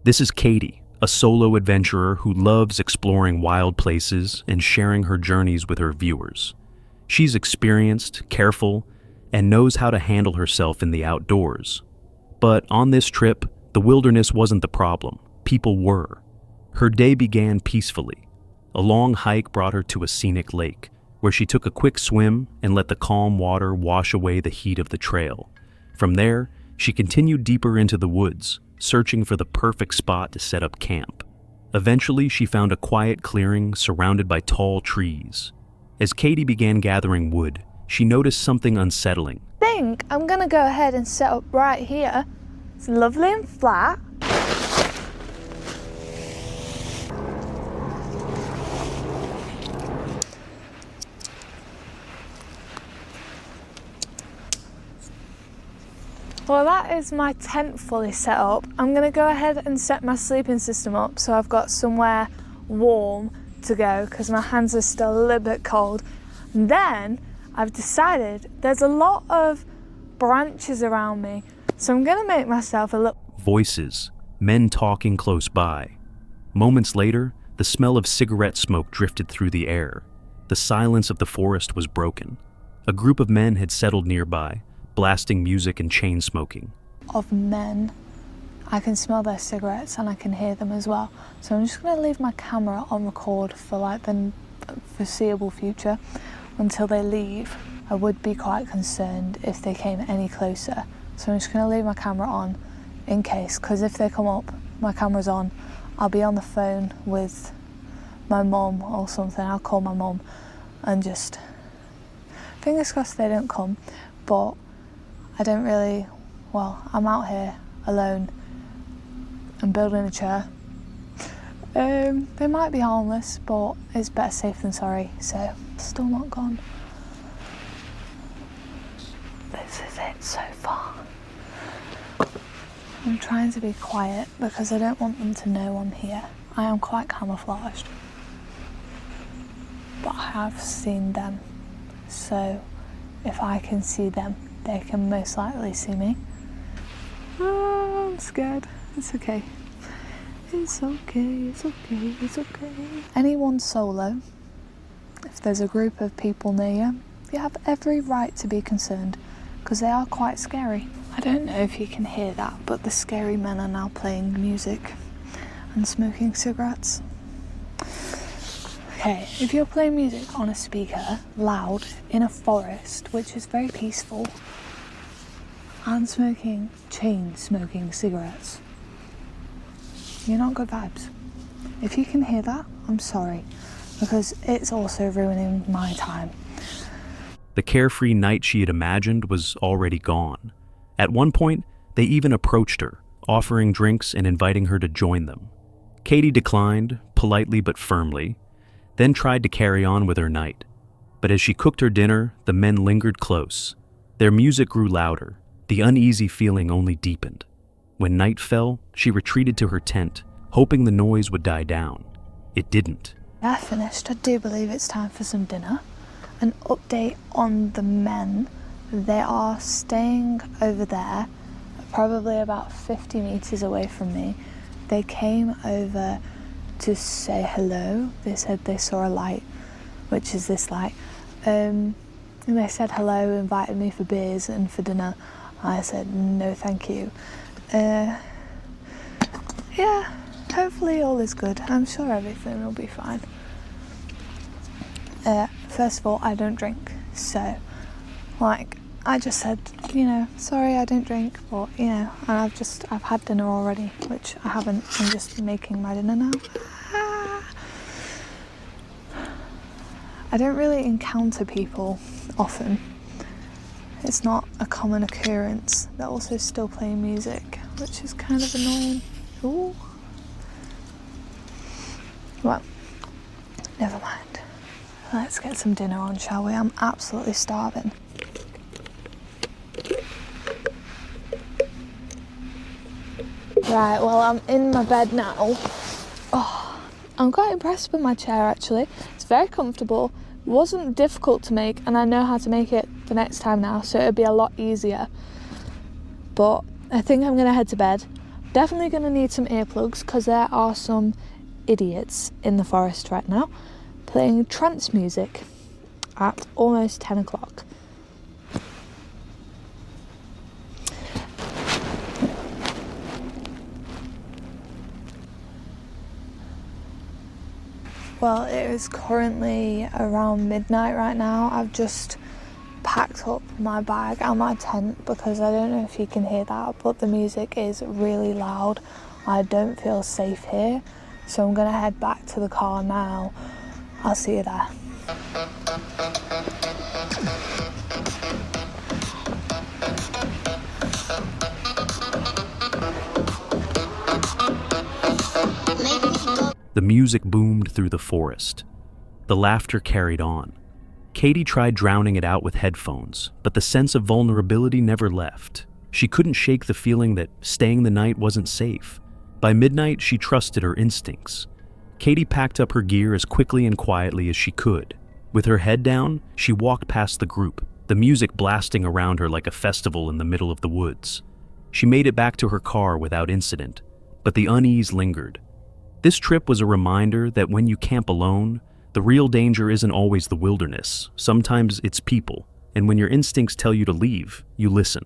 This is Katie, a solo adventurer who loves exploring wild places and sharing her journeys with her viewers. She's experienced, careful, and knows how to handle herself in the outdoors. But on this trip, the wilderness wasn't the problem. People were. Her day began peacefully. A long hike brought her to a scenic lake, where she took a quick swim and let the calm water wash away the heat of the trail. From there, she continued deeper into the woods, searching for the perfect spot to set up camp. Eventually, she found a quiet clearing surrounded by tall trees. As Katie began gathering wood, she noticed something unsettling. I think I'm gonna go ahead and set up right here. It's lovely and flat. Well, that is my tent fully set up. I'm gonna go ahead and set my sleeping system up so I've got somewhere warm to go because my hands are still a little bit cold. And then I've decided there's a lot of branches around me, so I'm gonna make myself a little... Voices, men talking close by. Moments later, the smell of cigarette smoke drifted through the air. The silence of the forest was broken. A group of men had settled nearby, blasting music and chain smoking. Of men. I can smell their cigarettes and I can hear them as well. So I'm just going to leave my camera on record for like the foreseeable future until they leave. I would be quite concerned if they came any closer. So I'm just going to leave my camera on in case, because if they come up, my camera's on, I'll be on the phone with my mum or something. I'll call my mum and just, fingers crossed they don't come, but I don't really, well, I'm out here alone. I'm building a chair. They might be harmless, but it's better safe than sorry, so still not gone. This is it so far. I'm trying to be quiet because I don't want them to know I'm here. I am quite camouflaged, but I have seen them, so if I can see them, they can most likely see me. Oh, I'm scared. It's okay. It's okay, it's okay, it's okay. Anyone solo, if there's a group of people near you have every right to be concerned, because they are quite scary. I don't know if you can hear that, but the scary men are now playing music and smoking cigarettes. Okay, if you're playing music on a speaker, loud, in a forest, which is very peaceful, and chain smoking cigarettes, you're not good vibes. If you can hear that, I'm sorry, because it's also ruining my time. The carefree night she had imagined was already gone. At one point, they even approached her, offering drinks and inviting her to join them. Katie declined, politely but firmly, then tried to carry on with her night. But as she cooked her dinner, the men lingered close. Their music grew louder. The uneasy feeling only deepened. When night fell, she retreated to her tent, hoping the noise would die down. It didn't. I finished. I do believe it's time for some dinner. An update on the men. They are staying over there, probably about 50 meters away from me. They came over to say hello. They said they saw a light, which is this light. And they said hello, invited me for beers and for dinner. I said no thank you. Yeah, hopefully all is good. I'm sure everything will be fine. First of all, I don't drink, so I just said, sorry I don't drink, but and I've had dinner already, which I haven't. I'm just making my dinner now. I don't really encounter people often. It's not a common occurrence. They're also still playing music, which is kind of annoying. Ooh. Well, never mind. Let's get some dinner on, shall we? I'm absolutely starving. Right, well, I'm in my bed now. Oh, I'm quite impressed with my chair, actually. It's very comfortable. It wasn't difficult to make, and I know how to make it the next time now, so it'll be a lot easier. But I think I'm going to head to bed. definitely going to need some earplugs because there are some idiots in the forest right now playing trance music at almost 10 o'clock. Well, it is currently around midnight right now. I've just packed up my bag and my tent because I don't know if you can hear that, but the music is really loud. I don't feel safe here, so I'm gonna head back to the car now. I'll see you there. The music boomed through the forest. The laughter carried on. Katie tried drowning it out with headphones, but the sense of vulnerability never left. She couldn't shake the feeling that staying the night wasn't safe. By midnight, she trusted her instincts. Katie packed up her gear as quickly and quietly as she could. With her head down, she walked past the group, the music blasting around her like a festival in the middle of the woods. She made it back to her car without incident, but the unease lingered. This trip was a reminder that when you camp alone, the real danger isn't always the wilderness. Sometimes it's people, and when your instincts tell you to leave, you listen.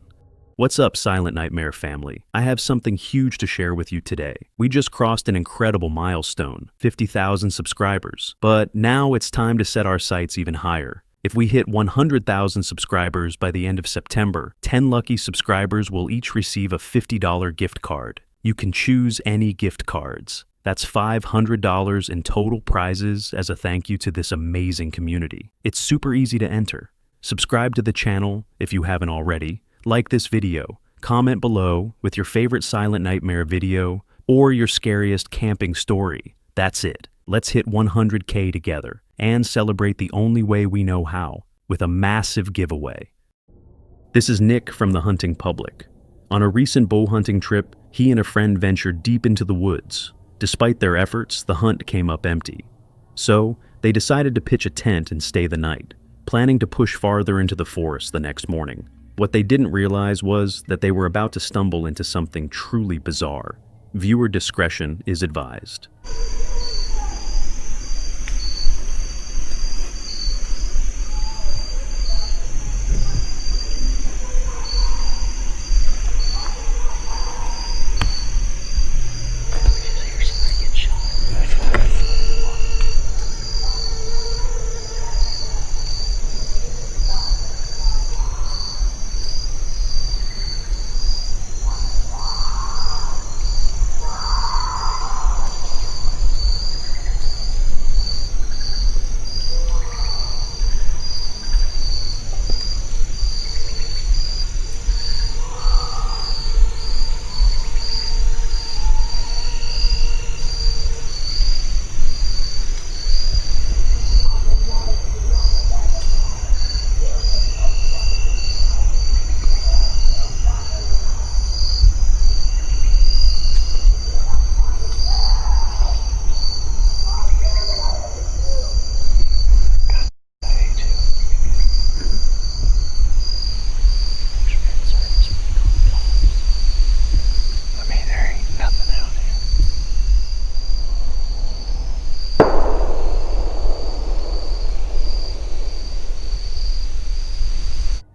What's up, Silent Nightmare family? I have something huge to share with you today. We just crossed an incredible milestone, 50,000 subscribers. But now it's time to set our sights even higher. If we hit 100,000 subscribers by the end of September, 10 lucky subscribers will each receive a $50 gift card. You can choose any gift cards. That's $500 in total prizes as a thank you to this amazing community. It's super easy to enter. Subscribe to the channel if you haven't already. Like this video. Comment below with your favorite Silent Nightmare video or your scariest camping story. That's it. Let's hit 100K together and celebrate the only way we know how, with a massive giveaway. This is Nick from the Hunting Public. On a recent bow hunting trip, he and a friend ventured deep into the woods. Despite their efforts, the hunt came up empty. So, they decided to pitch a tent and stay the night, planning to push farther into the forest the next morning. What they didn't realize was that they were about to stumble into something truly bizarre. Viewer discretion is advised.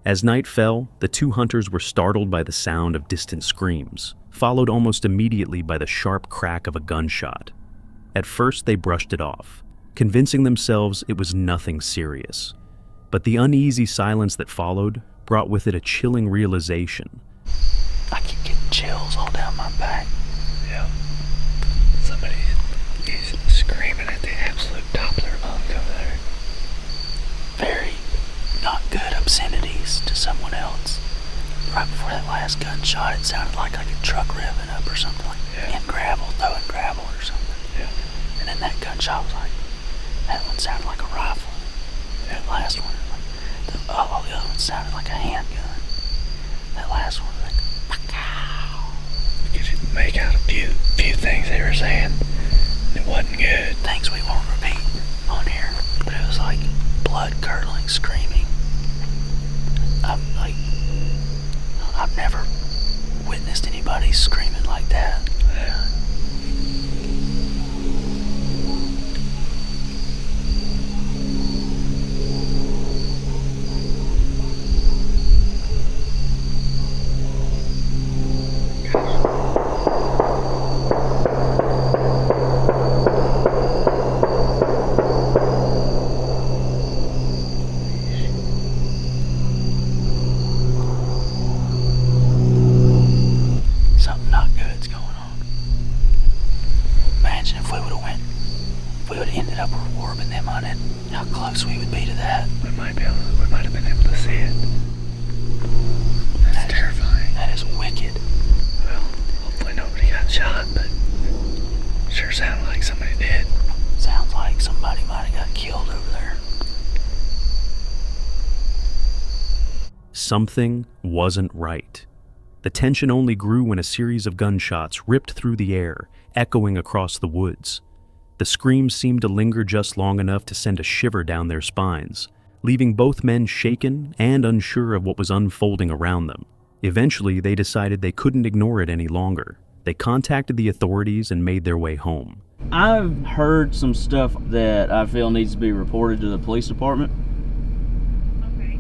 As night fell, the two hunters were startled by the sound of distant screams, followed almost immediately by the sharp crack of a gunshot. At first, they brushed it off, convincing themselves it was nothing serious. But the uneasy silence that followed brought with it a chilling realization. I keep getting chills all down my back. Yeah. Somebody is screaming at the absolute top of their lungs over there. Very not good obscenities to someone else. Right before that last gunshot, it sounded like a truck revving up or something, like in gravel, throwing gravel or something. Yeah. And then that gunshot was like, that one sounded like a rifle. Yeah. That last one, all the other ones sounded like a handgun. That last one was like, pow. You could make out a few things they were saying. It wasn't good. Things we won't repeat on here, but it was like blood-curdling screaming. I've never witnessed anybody screaming like that. imagine if we would have ended up warping them on it, how close we would be to that. We might have been able to see it. That's terrifying. That is wicked. Well, hopefully nobody got shot, but sure sounded like somebody did. Sounds like somebody might have got killed over there. Something wasn't right. The tension only grew when a series of gunshots ripped through the air, echoing across the woods. The screams seemed to linger just long enough to send a shiver down their spines, leaving both men shaken and unsure of what was unfolding around them. Eventually, they decided they couldn't ignore it any longer. They contacted the authorities and made their way home. I've heard some stuff that I feel needs to be reported to the police department. Okay.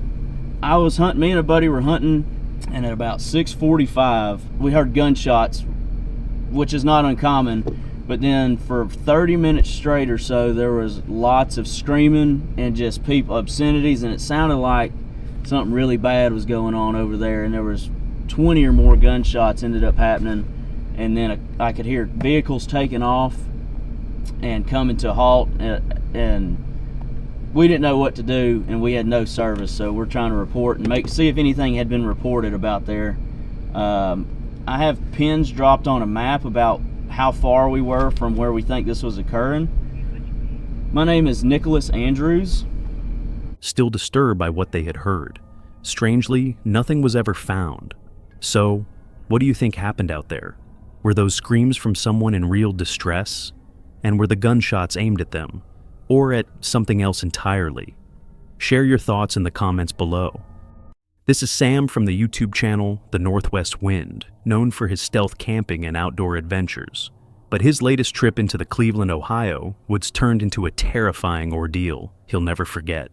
Me and a buddy were hunting, and at about 6:45, we heard gunshots, which is not uncommon, but then for 30 minutes straight or so, there was lots of screaming and just people, obscenities, and it sounded like something really bad was going on over there, and there was 20 or more gunshots ended up happening, and then I could hear vehicles taking off and coming to a halt, and we didn't know what to do, and we had no service, so we're trying to report and see if anything had been reported about there. I have pins dropped on a map about how far we were from where we think this was occurring. My name is Nicholas Andrews. Still disturbed by what they had heard. Strangely, nothing was ever found. So, what do you think happened out there? Were those screams from someone in real distress? And were the gunshots aimed at them? Or at something else entirely? Share your thoughts in the comments below. This is Sam from the YouTube channel The Northwest Wind, known for his stealth camping and outdoor adventures. But his latest trip into the Cleveland, Ohio, was turned into a terrifying ordeal he'll never forget.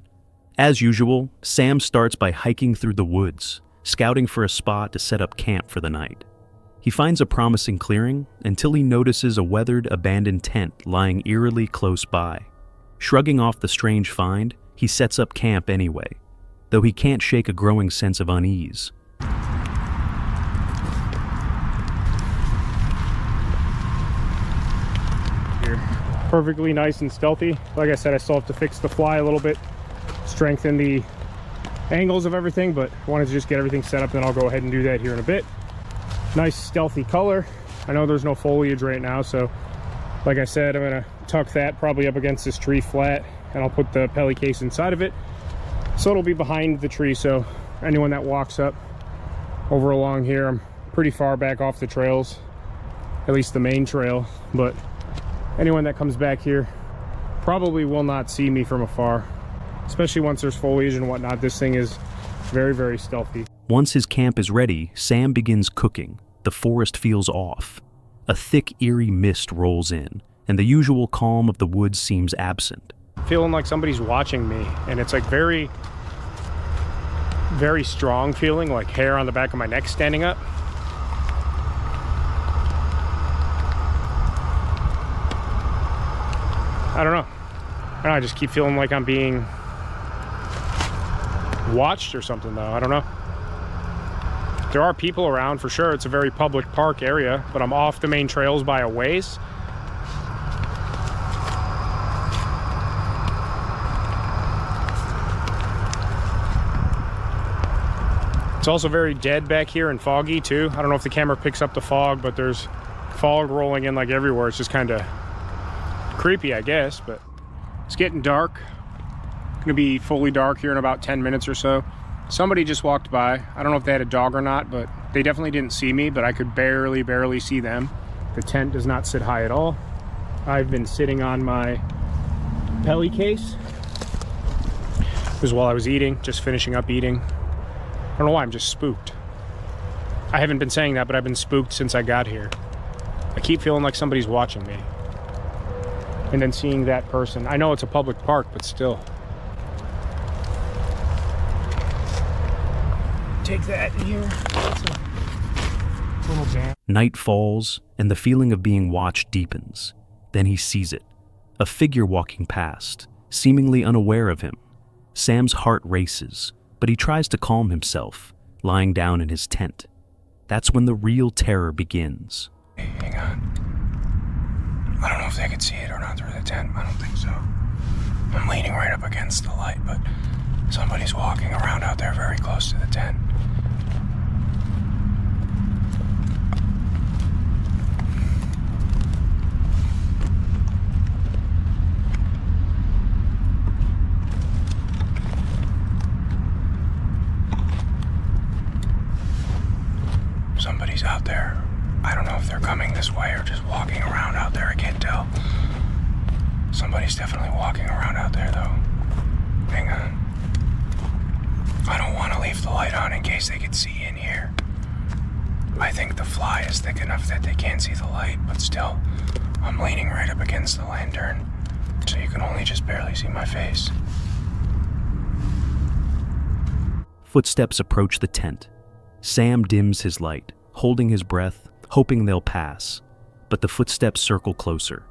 As usual, Sam starts by hiking through the woods, scouting for a spot to set up camp for the night. He finds a promising clearing until he notices a weathered, abandoned tent lying eerily close by. Shrugging off the strange find, he sets up camp anyway, though he can't shake a growing sense of unease. Here. Perfectly nice and stealthy. Like I said, I still have to fix the fly a little bit, strengthen the angles of everything, but I wanted to just get everything set up, then I'll go ahead and do that here in a bit. Nice stealthy color. I know there's no foliage right now, so like I said, I'm gonna tuck that probably up against this tree flat, and I'll put the pelly case inside of it, so it'll be behind the tree, so anyone that walks up over along here, I'm pretty far back off the trails, at least the main trail, but anyone that comes back here probably will not see me from afar, especially once there's foliage and whatnot. This thing is very, very stealthy. Once his camp is ready, Sam begins cooking. The forest feels off. A thick, eerie mist rolls in, and the usual calm of the woods seems absent. Feeling like somebody's watching me, and it's like very, very strong feeling, like hair on the back of my neck standing up. I don't know. I just keep feeling like I'm being watched or something, though. I don't know. There are people around for sure. It's a very public park area, but I'm off the main trails by a ways. It's also very dead back here and foggy too. I don't know if the camera picks up the fog, but there's fog rolling in like everywhere. It's just kind of creepy, I guess, but it's getting dark. Gonna be fully dark here in about 10 minutes or so. Somebody just walked by. I don't know if they had a dog or not, but they definitely didn't see me, but I could barely see them. The tent does not sit high at all. I've been sitting on my pelly case. This was while I was eating, just finishing up eating. I don't know why, I'm just spooked. I haven't been saying that, but I've been spooked since I got here. I keep feeling like somebody's watching me. And then seeing that person. I know it's a public park, but still. Take that in here. That's a little jam. Night falls, and the feeling of being watched deepens. Then he sees it. A figure walking past, seemingly unaware of him. Sam's heart races, but he tries to calm himself, lying down in his tent. That's when the real terror begins. Hey, hang on. I don't know if they could see it or not through the tent. I don't think so. I'm leaning right up against the light, but somebody's walking around out there very close to the tent. Somebody's out there. I don't know if they're coming this way or just walking around out there. I can't tell. Somebody's definitely walking around out there, though. Hang on. I don't want to leave the light on in case they could see in here. I think the fly is thick enough that they can't see the light, but still, I'm leaning right up against the lantern, so you can only just barely see my face. Footsteps approach the tent. Sam dims his light, holding his breath, hoping they'll pass. But the footsteps circle closer.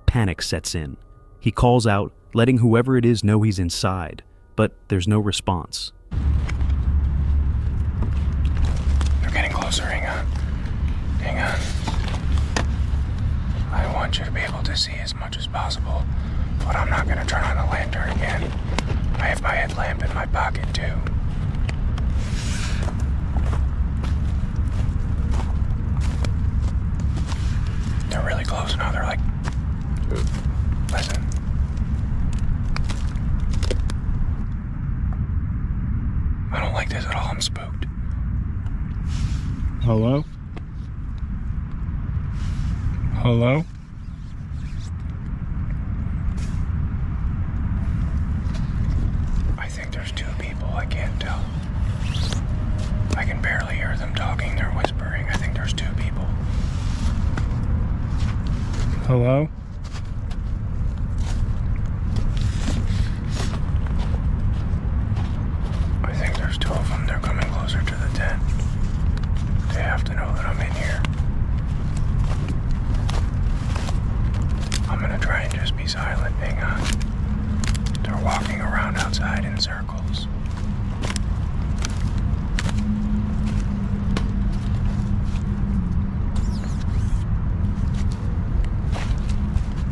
Panic sets in. He calls out, letting whoever it is know he's inside, but there's no response. They're getting closer, hang on. Hang on. I want you to be able to see as much as possible, but I'm not gonna turn on the lantern again. I have my headlamp in my pocket, too. They're really close now. They're like, listen. I don't like this at all. I'm spooked. Hello? Hello? I think there's two people. I can't tell. I can barely hear them talking. They're whispering. I think there's two people. Hello? I think there's two of them. They're coming closer to the tent. They have to know that I'm in here. I'm gonna try and just be silent. Hang on. They're walking around outside in circles.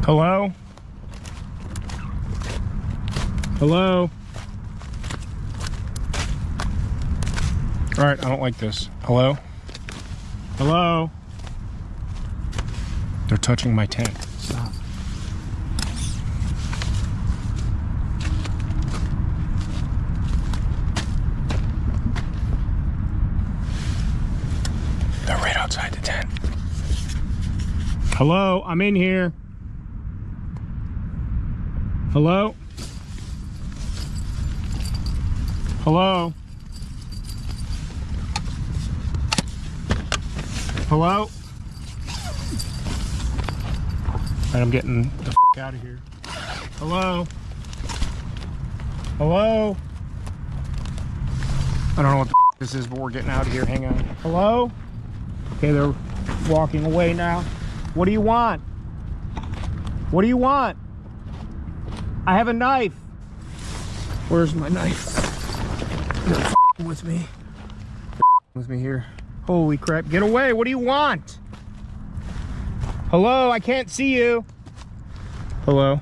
Hello? Hello? Alright, I don't like this. Hello? Hello? They're touching my tent. Stop. They're right outside the tent. Hello? I'm in here. Hello? Hello? Hello? Alright, I'm getting the f*** out of here. Hello? Hello? I don't know what the f*** this is, but we're getting out of here. Hang on. Hello? Okay, they're walking away now. What do you want? What do you want? I have a knife. Where's my knife? They're f***ing with me. They're f***ing with me here. Holy crap. Get away. What do you want? Hello? I can't see you. Hello? All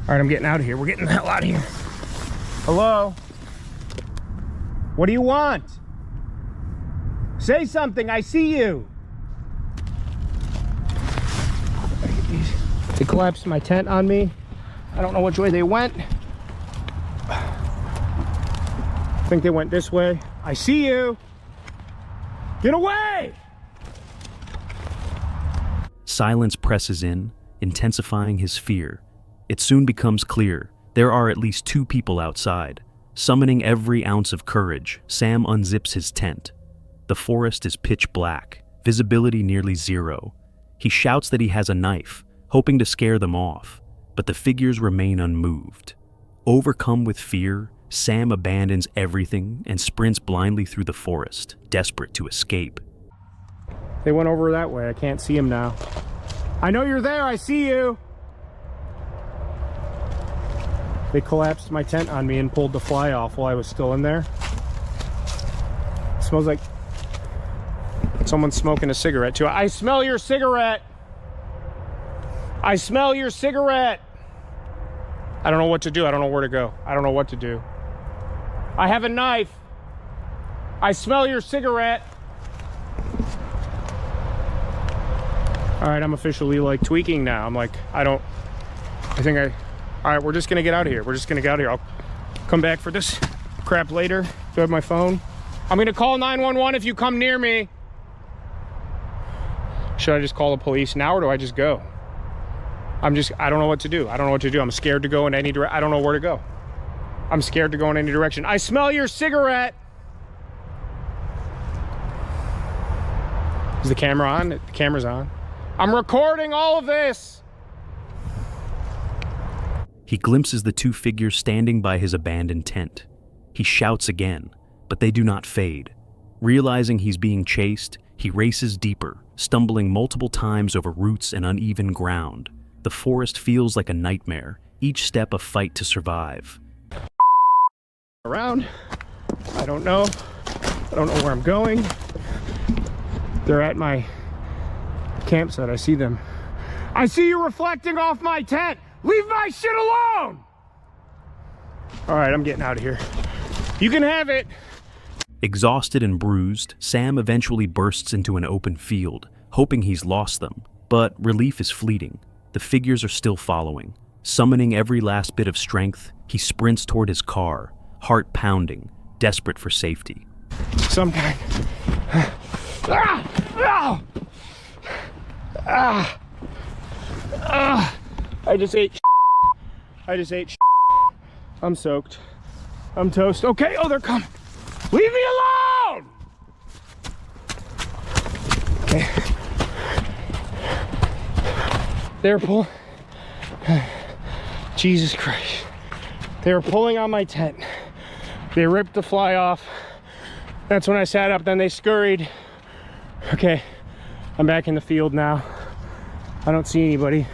right, I'm getting out of here. We're getting the hell out of here. Hello? What do you want? Say something. I see you. They collapsed my tent on me. I don't know which way they went. I think they went this way. I see you. Get away! Silence presses in, intensifying his fear. It soon becomes clear there are at least two people outside. Summoning every ounce of courage, Sam unzips his tent. The forest is pitch black, visibility nearly zero. He shouts that he has a knife, hoping to scare them off, but the figures remain unmoved. Overcome with fear, Sam abandons everything and sprints blindly through the forest, desperate to escape. They went over that way. I can't see them now. I know you're there. I see you. They collapsed my tent on me and pulled the fly off while I was still in there. It smells like someone's smoking a cigarette too. I smell your cigarette. I smell your cigarette. I don't know what to do. I don't know where to go. I don't know what to do. I have a knife. I smell your cigarette. All right, I'm officially like tweaking now. I'm like, all right, we're just gonna get out of here. We're just gonna get out of here. I'll come back for this crap later. Do I have my phone? I'm gonna call 911 if you come near me. Should I just call the police now or do I just go? I don't know what to do. I don't know what to do. I'm scared to go in any direction. I don't know where to go. I'm scared to go in any direction. I smell your cigarette. Is the camera on? The camera's on. I'm recording all of this. He glimpses the two figures standing by his abandoned tent. He shouts again, but they do not fade. Realizing he's being chased, he races deeper, stumbling multiple times over roots and uneven ground. The forest feels like a nightmare, each step a fight to survive. Around. I don't know where I'm going. They're at my campsite. I see them. I see you reflecting off my tent. Leave my shit alone. All right, I'm getting out of here. You can have it. Exhausted and bruised, Sam eventually bursts into an open field, hoping he's lost them. But relief is fleeting. The figures are still following. Summoning every last bit of strength, he sprints toward his car, heart pounding, desperate for safety. Some kind. I just ate. I'm soaked. I'm toast. Okay, oh, they're coming. Leave me alone! Okay. They're pulling. Jesus Christ. They were pulling on my tent. They ripped the fly off. That's when I sat up, then they scurried. Okay, I'm back in the field now. I don't see anybody.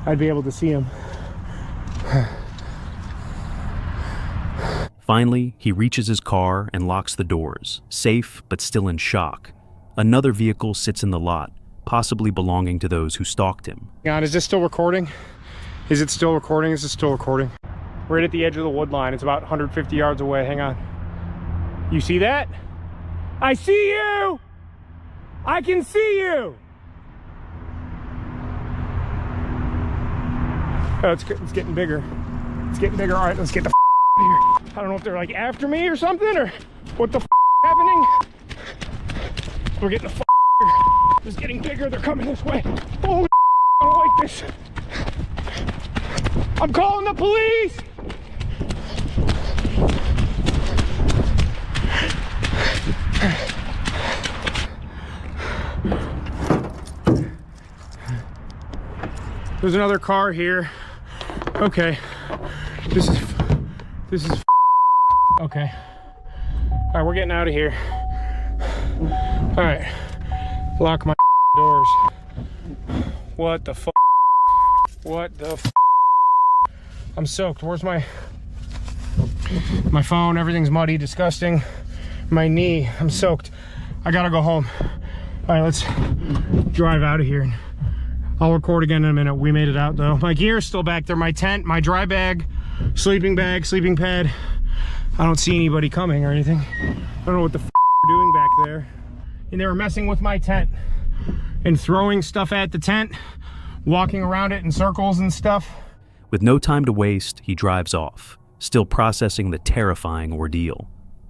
I'd be able to see them. Finally, he reaches his car and locks the doors, safe but still in shock. Another vehicle sits in the lot, possibly belonging to those who stalked him. God, is this still recording? Is it still recording? Is it still recording? Right at the edge of the wood line. It's about 150 yards away. Hang on. You see that? I see you! I can see you! Oh, it's getting bigger. It's getting bigger. All right, let's get the out of here. I don't know if they're like after me or something or what the happening. We're getting the here. It's getting bigger. They're coming this way. Holy I don't like this. I'm calling the police. There's another car here. Okay. This is okay. All right, we're getting out of here. All right. Lock my doors. What the fuck? What the fuck? I'm soaked. Where's my phone? Everything's muddy, disgusting. My knee, I'm soaked. I gotta go home. All right, let's drive out of here. I'll record again in a minute. We made it out though. My gear's still back there. My tent, my dry bag, sleeping pad. I don't see anybody coming or anything. I don't know what the they're doing back there. And they were messing with my tent and throwing stuff at the tent, walking around it in circles and stuff. With no time to waste, he drives off, still processing the terrifying ordeal.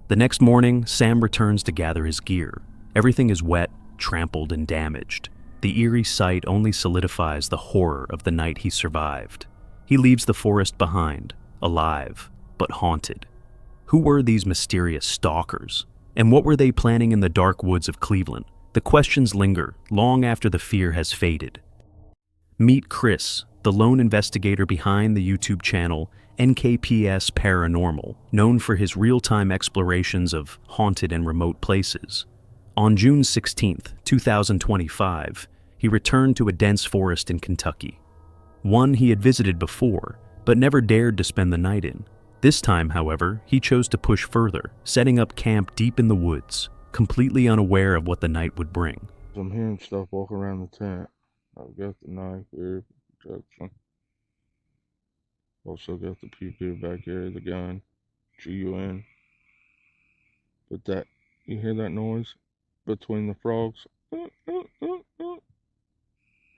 The next morning, Sam returns to gather his gear. Everything is wet, trampled, and damaged. The eerie sight only solidifies the horror of the night he survived. He leaves the forest behind, alive, but haunted. Who were these mysterious stalkers? And what were they planning in the dark woods of Cleveland? The questions linger long after the fear has faded. Meet Chris, the lone investigator behind the YouTube channel NKPS Paranormal, known for his real-time explorations of haunted and remote places. On June 16, 2025, he returned to a dense forest in Kentucky. One he had visited before, but never dared to spend the night in. This time, however, he chose to push further, setting up camp deep in the woods, completely unaware of what the night would bring. I'm hearing stuff walk around the tent. I've got the knife here. protection. Also got the PP back here, the gun, GUN. But that, you hear that noise between the frogs? I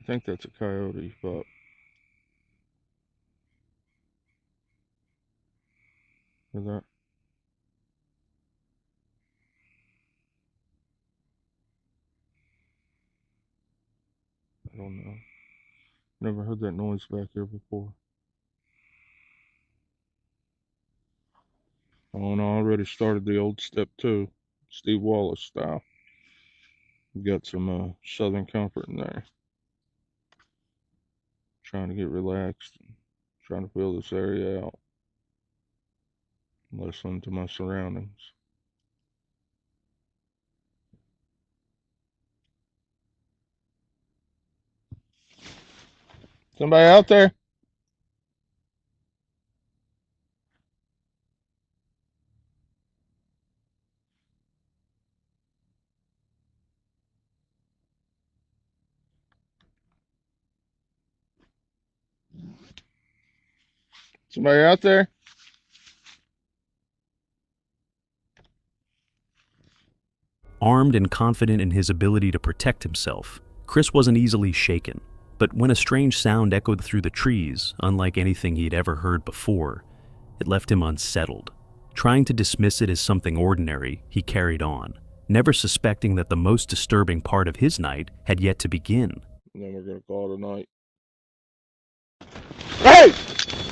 think that's a coyote, but hear that? I don't know. Never heard that noise back here before. Oh, and I already started the old step 2, Steve Wallace style. Got some Southern Comfort in there. Trying to get relaxed, trying to feel this area out. Listen to my surroundings. Somebody out there? Somebody out there? Armed and confident in his ability to protect himself, Chris wasn't easily shaken. But when a strange sound echoed through the trees, unlike anything he'd ever heard before, it left him unsettled. Trying to dismiss it as something ordinary, he carried on, never suspecting that the most disturbing part of his night had yet to begin. And then we're gonna call it a night. Hey!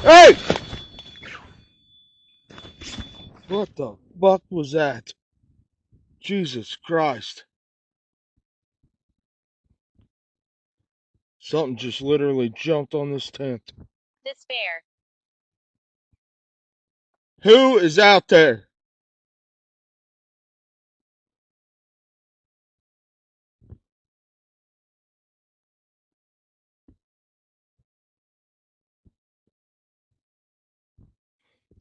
Hey! What the fuck was that? Jesus Christ. Something just literally jumped on this tent. Despair. Who is out there?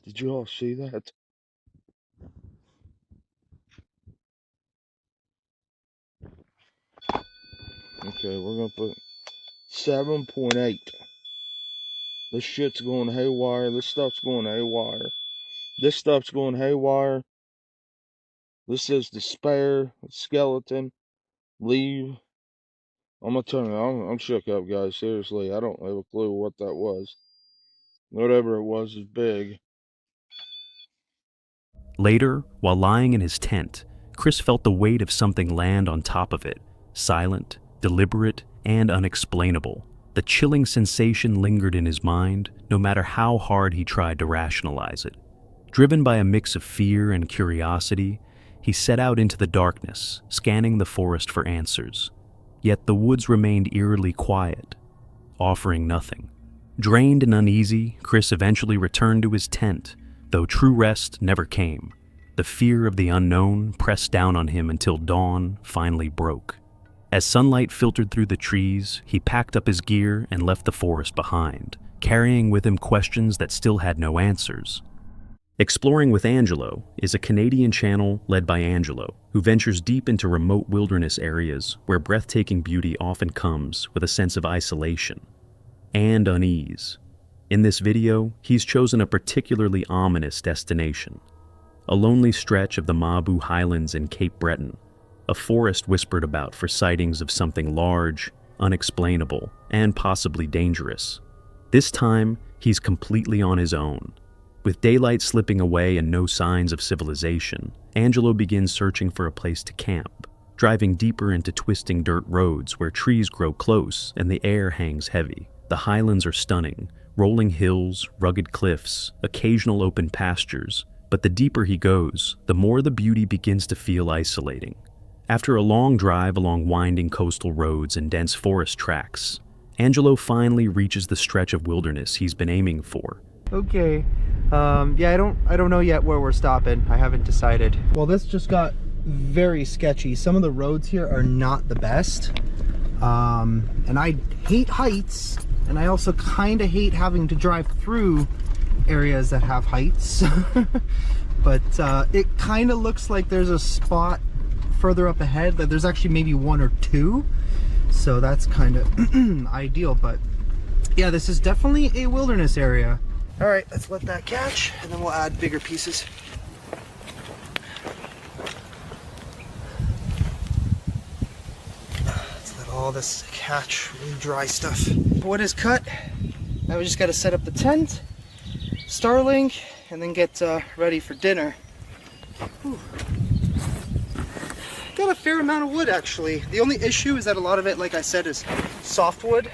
Did you all see that? Okay, we're gonna put 7.8. This shit's going haywire. This stuff's going haywire. This stuff's going haywire. This says despair, skeleton, leave. I'm gonna tell you, I'm shook up, guys. Seriously, I don't have a clue what that was. Whatever it was is big. Later, while lying in his tent, Chris felt the weight of something land on top of it, silent, deliberate, and unexplainable. The chilling sensation lingered in his mind, no matter how hard he tried to rationalize it. Driven by a mix of fear and curiosity, he set out into the darkness, scanning the forest for answers. Yet the woods remained eerily quiet, offering nothing. Drained and uneasy, Chris eventually returned to his tent, though true rest never came. The fear of the unknown pressed down on him until dawn finally broke. As sunlight filtered through the trees, he packed up his gear and left the forest behind, carrying with him questions that still had no answers. Exploring with Angelo is a Canadian channel led by Angelo, who ventures deep into remote wilderness areas where breathtaking beauty often comes with a sense of isolation and unease. In this video, he's chosen a particularly ominous destination, a lonely stretch of the Mabu Highlands in Cape Breton, a forest whispered about for sightings of something large, unexplainable, and possibly dangerous. This time, he's completely on his own. With daylight slipping away and no signs of civilization, Angelo begins searching for a place to camp, driving deeper into twisting dirt roads where trees grow close and the air hangs heavy. The highlands are stunning, rolling hills, rugged cliffs, occasional open pastures, but the deeper he goes, the more the beauty begins to feel isolating. After a long drive along winding coastal roads and dense forest tracks, Angelo finally reaches the stretch of wilderness he's been aiming for. Okay, yeah, I don't know yet where we're stopping. I haven't decided. Well, this just got very sketchy. Some of the roads here are not the best, and I hate heights, and I also kind of hate having to drive through areas that have heights. But it kind of looks like there's a spot further up ahead that there's actually maybe one or two, so that's kind of ideal. But Yeah, this is definitely a wilderness area. All right, let's let that catch, and then we'll add bigger pieces. Let's let all this catch, really dry stuff. Wood is cut. Now we just gotta set up the tent, Starlink, and then get ready for dinner. Whew. Got a fair amount of wood, actually. The only issue is that a lot of it, like I said, is softwood,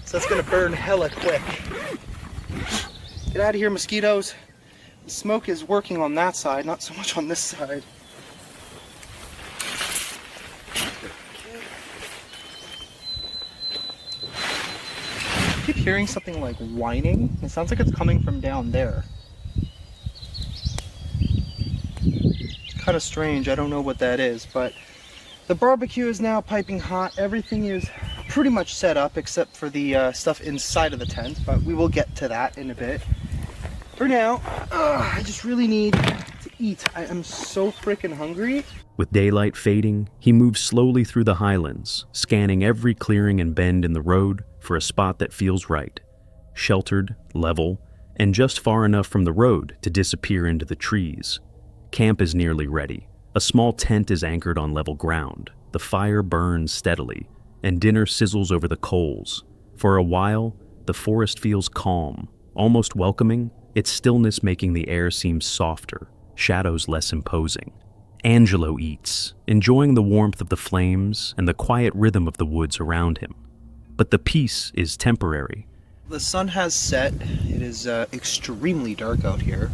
so it's gonna burn hella quick. Get out of here, mosquitoes. The smoke is working on that side, not so much on this side. I keep hearing something like whining. It sounds like it's coming from down there. It's kind of strange. I don't know what that is, but the barbecue is now piping hot. Everything is pretty much set up except for the stuff inside of the tent, but we will get to that in a bit. For now, I just really need to eat. I am so freaking hungry. With daylight fading, he moves slowly through the Highlands, scanning every clearing and bend in the road for a spot that feels right. Sheltered, level, and just far enough from the road to disappear into the trees. Camp is nearly ready. A small tent is anchored on level ground. The fire burns steadily, and dinner sizzles over the coals. For a while, the forest feels calm, almost welcoming, its stillness making the air seem softer, shadows less imposing. Angelo eats, enjoying the warmth of the flames and the quiet rhythm of the woods around him. But the peace is temporary. The sun has set. It is extremely dark out here.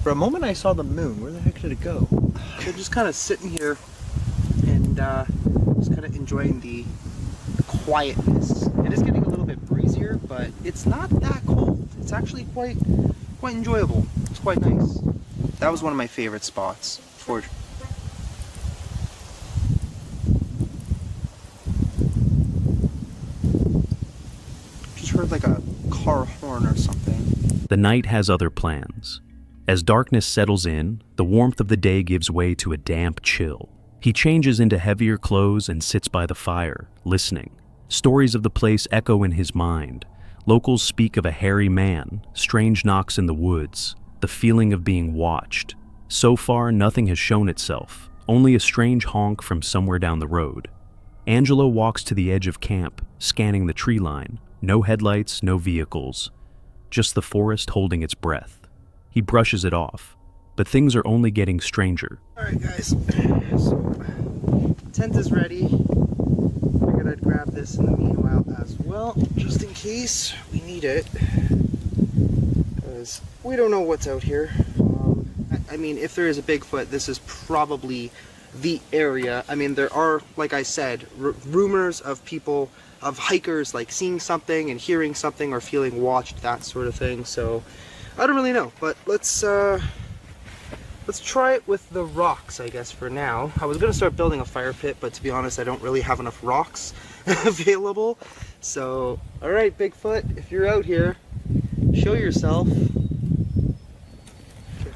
For a moment I saw the moon. Where the heck did it go? So just kind of sitting here and just kind of enjoying the quietness. It is getting a little bit breezier, but it's not that cold. It's actually quite enjoyable. It's quite nice. That was one of my favorite spots. Just heard like a car horn or something. The night has other plans. As darkness settles in, the warmth of the day gives way to a damp chill. He changes into heavier clothes and sits by the fire, listening. Stories of the place echo in his mind. Locals speak of a hairy man, strange knocks in the woods, the feeling of being watched. So far, nothing has shown itself, only a strange honk from somewhere down the road. Angelo walks to the edge of camp, scanning the tree line. No headlights, no vehicles. Just the forest holding its breath. He brushes it off, but things are only getting stranger. Alright guys, so tent is ready. Figured I'd grab this in the meanwhile as well, just in case we need it. Because we don't know what's out here. I mean, if there is a Bigfoot, this is probably the area. I mean, there are, like I said, rumors of people, of hikers, like seeing something and hearing something or feeling watched, that sort of thing. So I don't really know, but let's try it with the rocks, I guess, for now. I was gonna start building a fire pit, but to be honest, I don't really have enough rocks available. So, all right, Bigfoot, if you're out here, show yourself.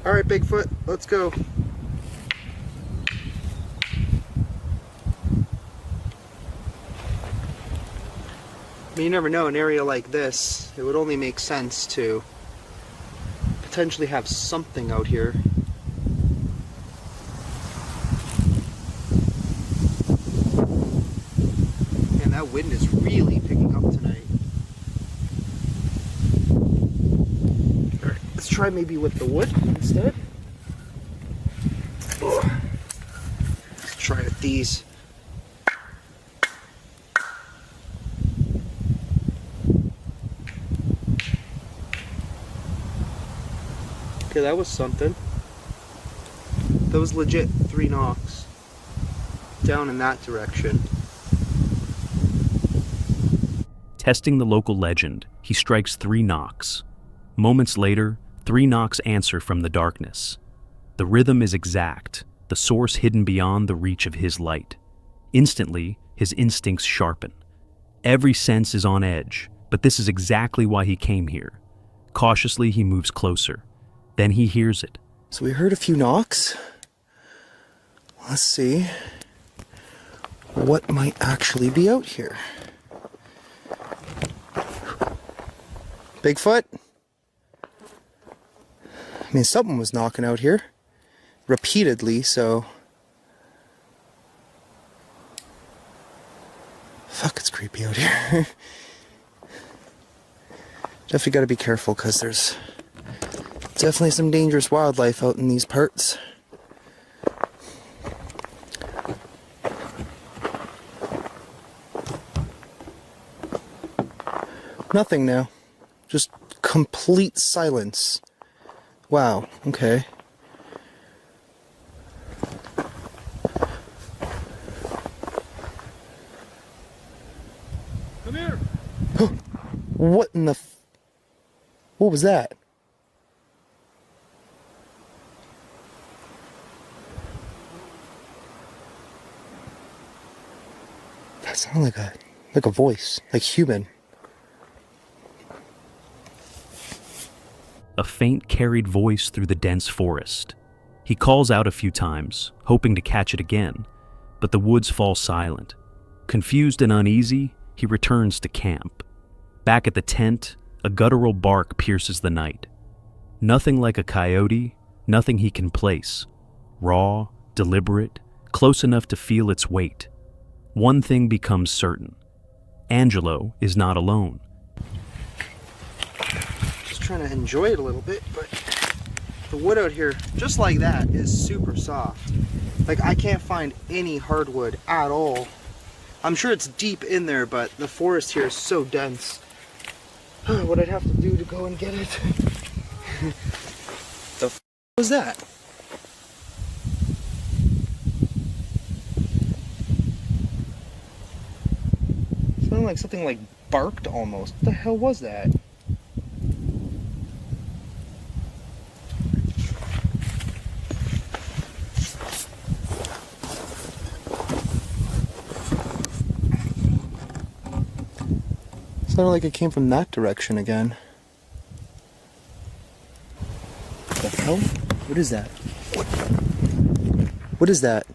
All right, Bigfoot, let's go. I mean, you never know, an area like this, it would only make sense to potentially have something out here. Man, that wind is really picking up tonight. Alright, let's try maybe with the wood instead. Let's try with these. Okay, that was something. That was legit 3 knocks down in that direction. Testing the local legend, he strikes 3 knocks. Moments later, 3 knocks answer from the darkness. The rhythm is exact, the source hidden beyond the reach of his light. Instantly, his instincts sharpen. Every sense is on edge, but this is exactly why he came here. Cautiously, he moves closer. Then he hears it. So we heard a few knocks. Let's see what might actually be out here. Bigfoot? I mean, something was knocking out here. Repeatedly, so... Fuck, it's creepy out here. Definitely gotta be careful, because there's definitely some dangerous wildlife out in these parts. Nothing now. Just complete silence. Wow, okay. Come here. What in the... What was that? That sounded like a voice, like human. A faint carried voice through the dense forest. He calls out a few times, hoping to catch it again, but the woods fall silent. Confused and uneasy, he returns to camp. Back at the tent, a guttural bark pierces the night. Nothing like a coyote, nothing he can place. Raw, deliberate, close enough to feel its weight. One thing becomes certain. Angelo is not alone. Just trying to enjoy it a little bit, but the wood out here, just like that, is super soft. Like, I can't find any hardwood at all. I'm sure it's deep in there, but the forest here is so dense. What I'd have to do to go and get it. The f was that? Sounded like something like barked almost. What the hell was that? Sounded like it came from that direction again. What the hell? What is that? What is that?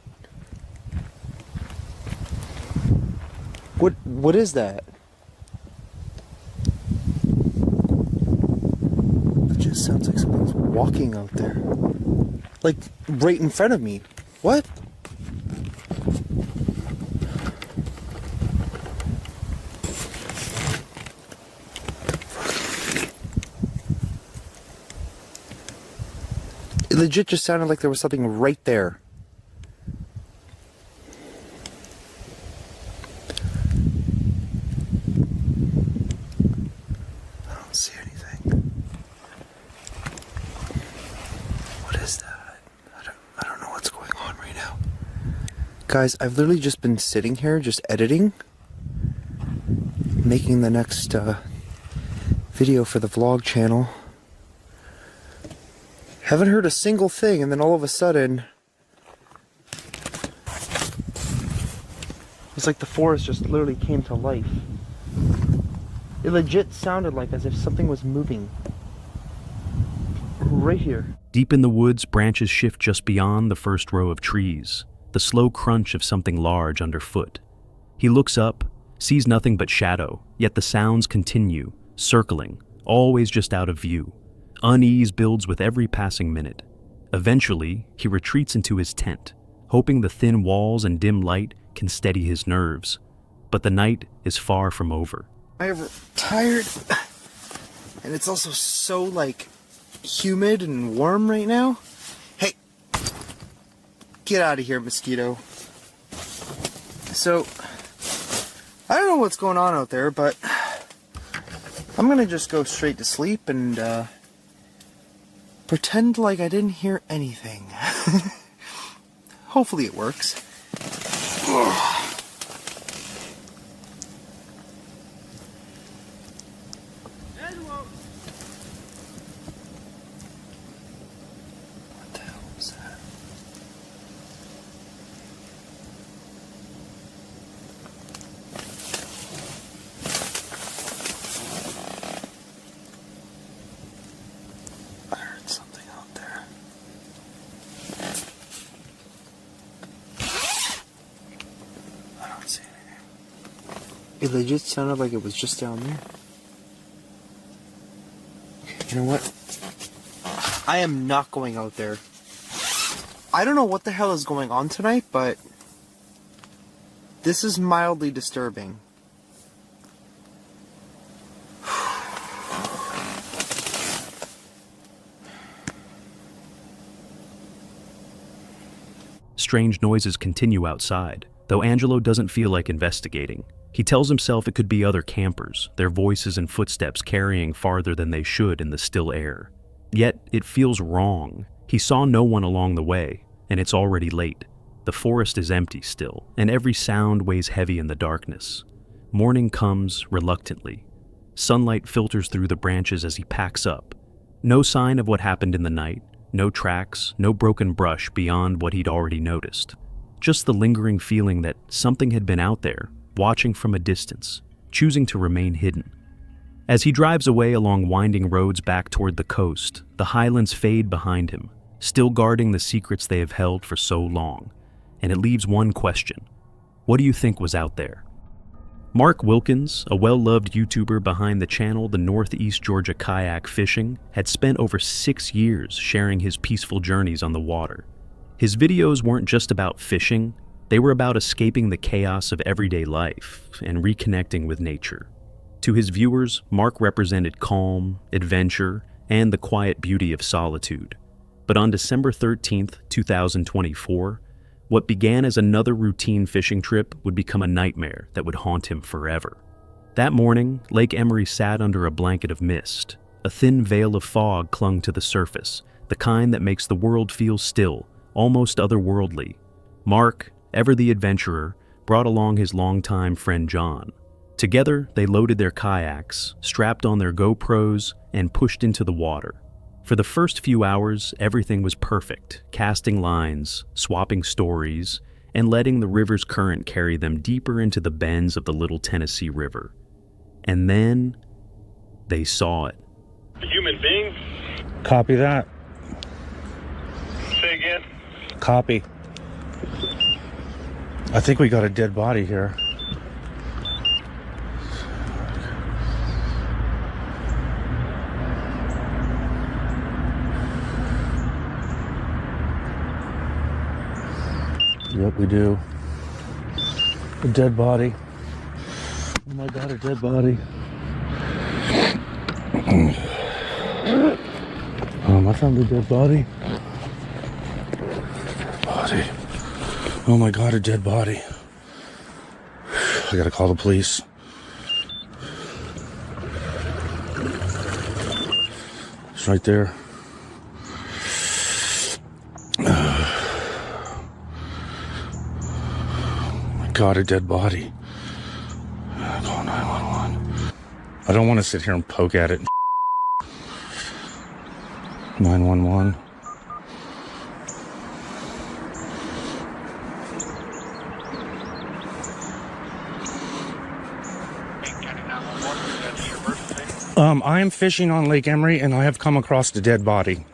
What is that? It just sounds like someone's walking out there. Like right in front of me. What? It legit just sounded like there was something right there. I don't see anything. What is that? I don't know what's going on right now. Guys, I've literally just been sitting here just editing, making the next video for the vlog channel. Haven't heard a single thing, and then all of a sudden, it's like the forest just literally came to life. It legit sounded like as if something was moving. Right here. Deep in the woods, branches shift just beyond the first row of trees, the slow crunch of something large underfoot. He looks up, sees nothing but shadow, yet the sounds continue, circling, always just out of view. Unease builds with every passing minute. Eventually, he retreats into his tent, hoping the thin walls and dim light can steady his nerves. But the night is far from over. I'm tired, and it's also so, like, humid and warm right now. Hey, get out of here, mosquito. So, I don't know what's going on out there, but I'm gonna just go straight to sleep and, pretend like I didn't hear anything. Hopefully it works. What the hell was that? I heard something out there. I don't see anything. It legit sounded like it was just down there. You know what? I am not going out there. I don't know what the hell is going on tonight, but this is mildly disturbing. Strange noises continue outside, though Angelo doesn't feel like investigating. He tells himself it could be other campers, their voices and footsteps carrying farther than they should in the still air. Yet, it feels wrong. He saw no one along the way, and it's already late. The forest is empty still, and every sound weighs heavy in the darkness. Morning comes reluctantly. Sunlight filters through the branches as he packs up. No sign of what happened in the night, no tracks, no broken brush beyond what he'd already noticed. Just the lingering feeling that something had been out there, watching from a distance, choosing to remain hidden. As he drives away along winding roads back toward the coast, the Highlands fade behind him, still guarding the secrets they have held for so long. And it leaves one question. What do you think was out there? Mark Wilkins, a well-loved YouTuber behind the channel The Northeast Georgia Kayak Fishing, had spent over 6 years sharing his peaceful journeys on the water. His videos weren't just about fishing, they were about escaping the chaos of everyday life and reconnecting with nature. To his viewers, Mark represented calm, adventure, and the quiet beauty of solitude. But on December 13th, 2024, what began as another routine fishing trip would become a nightmare that would haunt him forever. That morning, Lake Emery sat under a blanket of mist. A thin veil of fog clung to the surface, the kind that makes the world feel still, almost otherworldly. Mark, ever the adventurer, brought along his longtime friend John. Together, they loaded their kayaks, strapped on their GoPros, and pushed into the water. For the first few hours, everything was perfect, casting lines, swapping stories, and letting the river's current carry them deeper into the bends of the Little Tennessee River. And then, they saw it. A human being? Copy that. Say again? Copy. I think we got a dead body here. Yep, we do. A dead body. Oh my God, a dead body. I found a dead body. Oh my God, a dead body. I gotta call the police. It's right there. God, a dead body. Call 911. I don't want to sit here and poke at it. 911. I am fishing on Lake Emery and I have come across a dead body.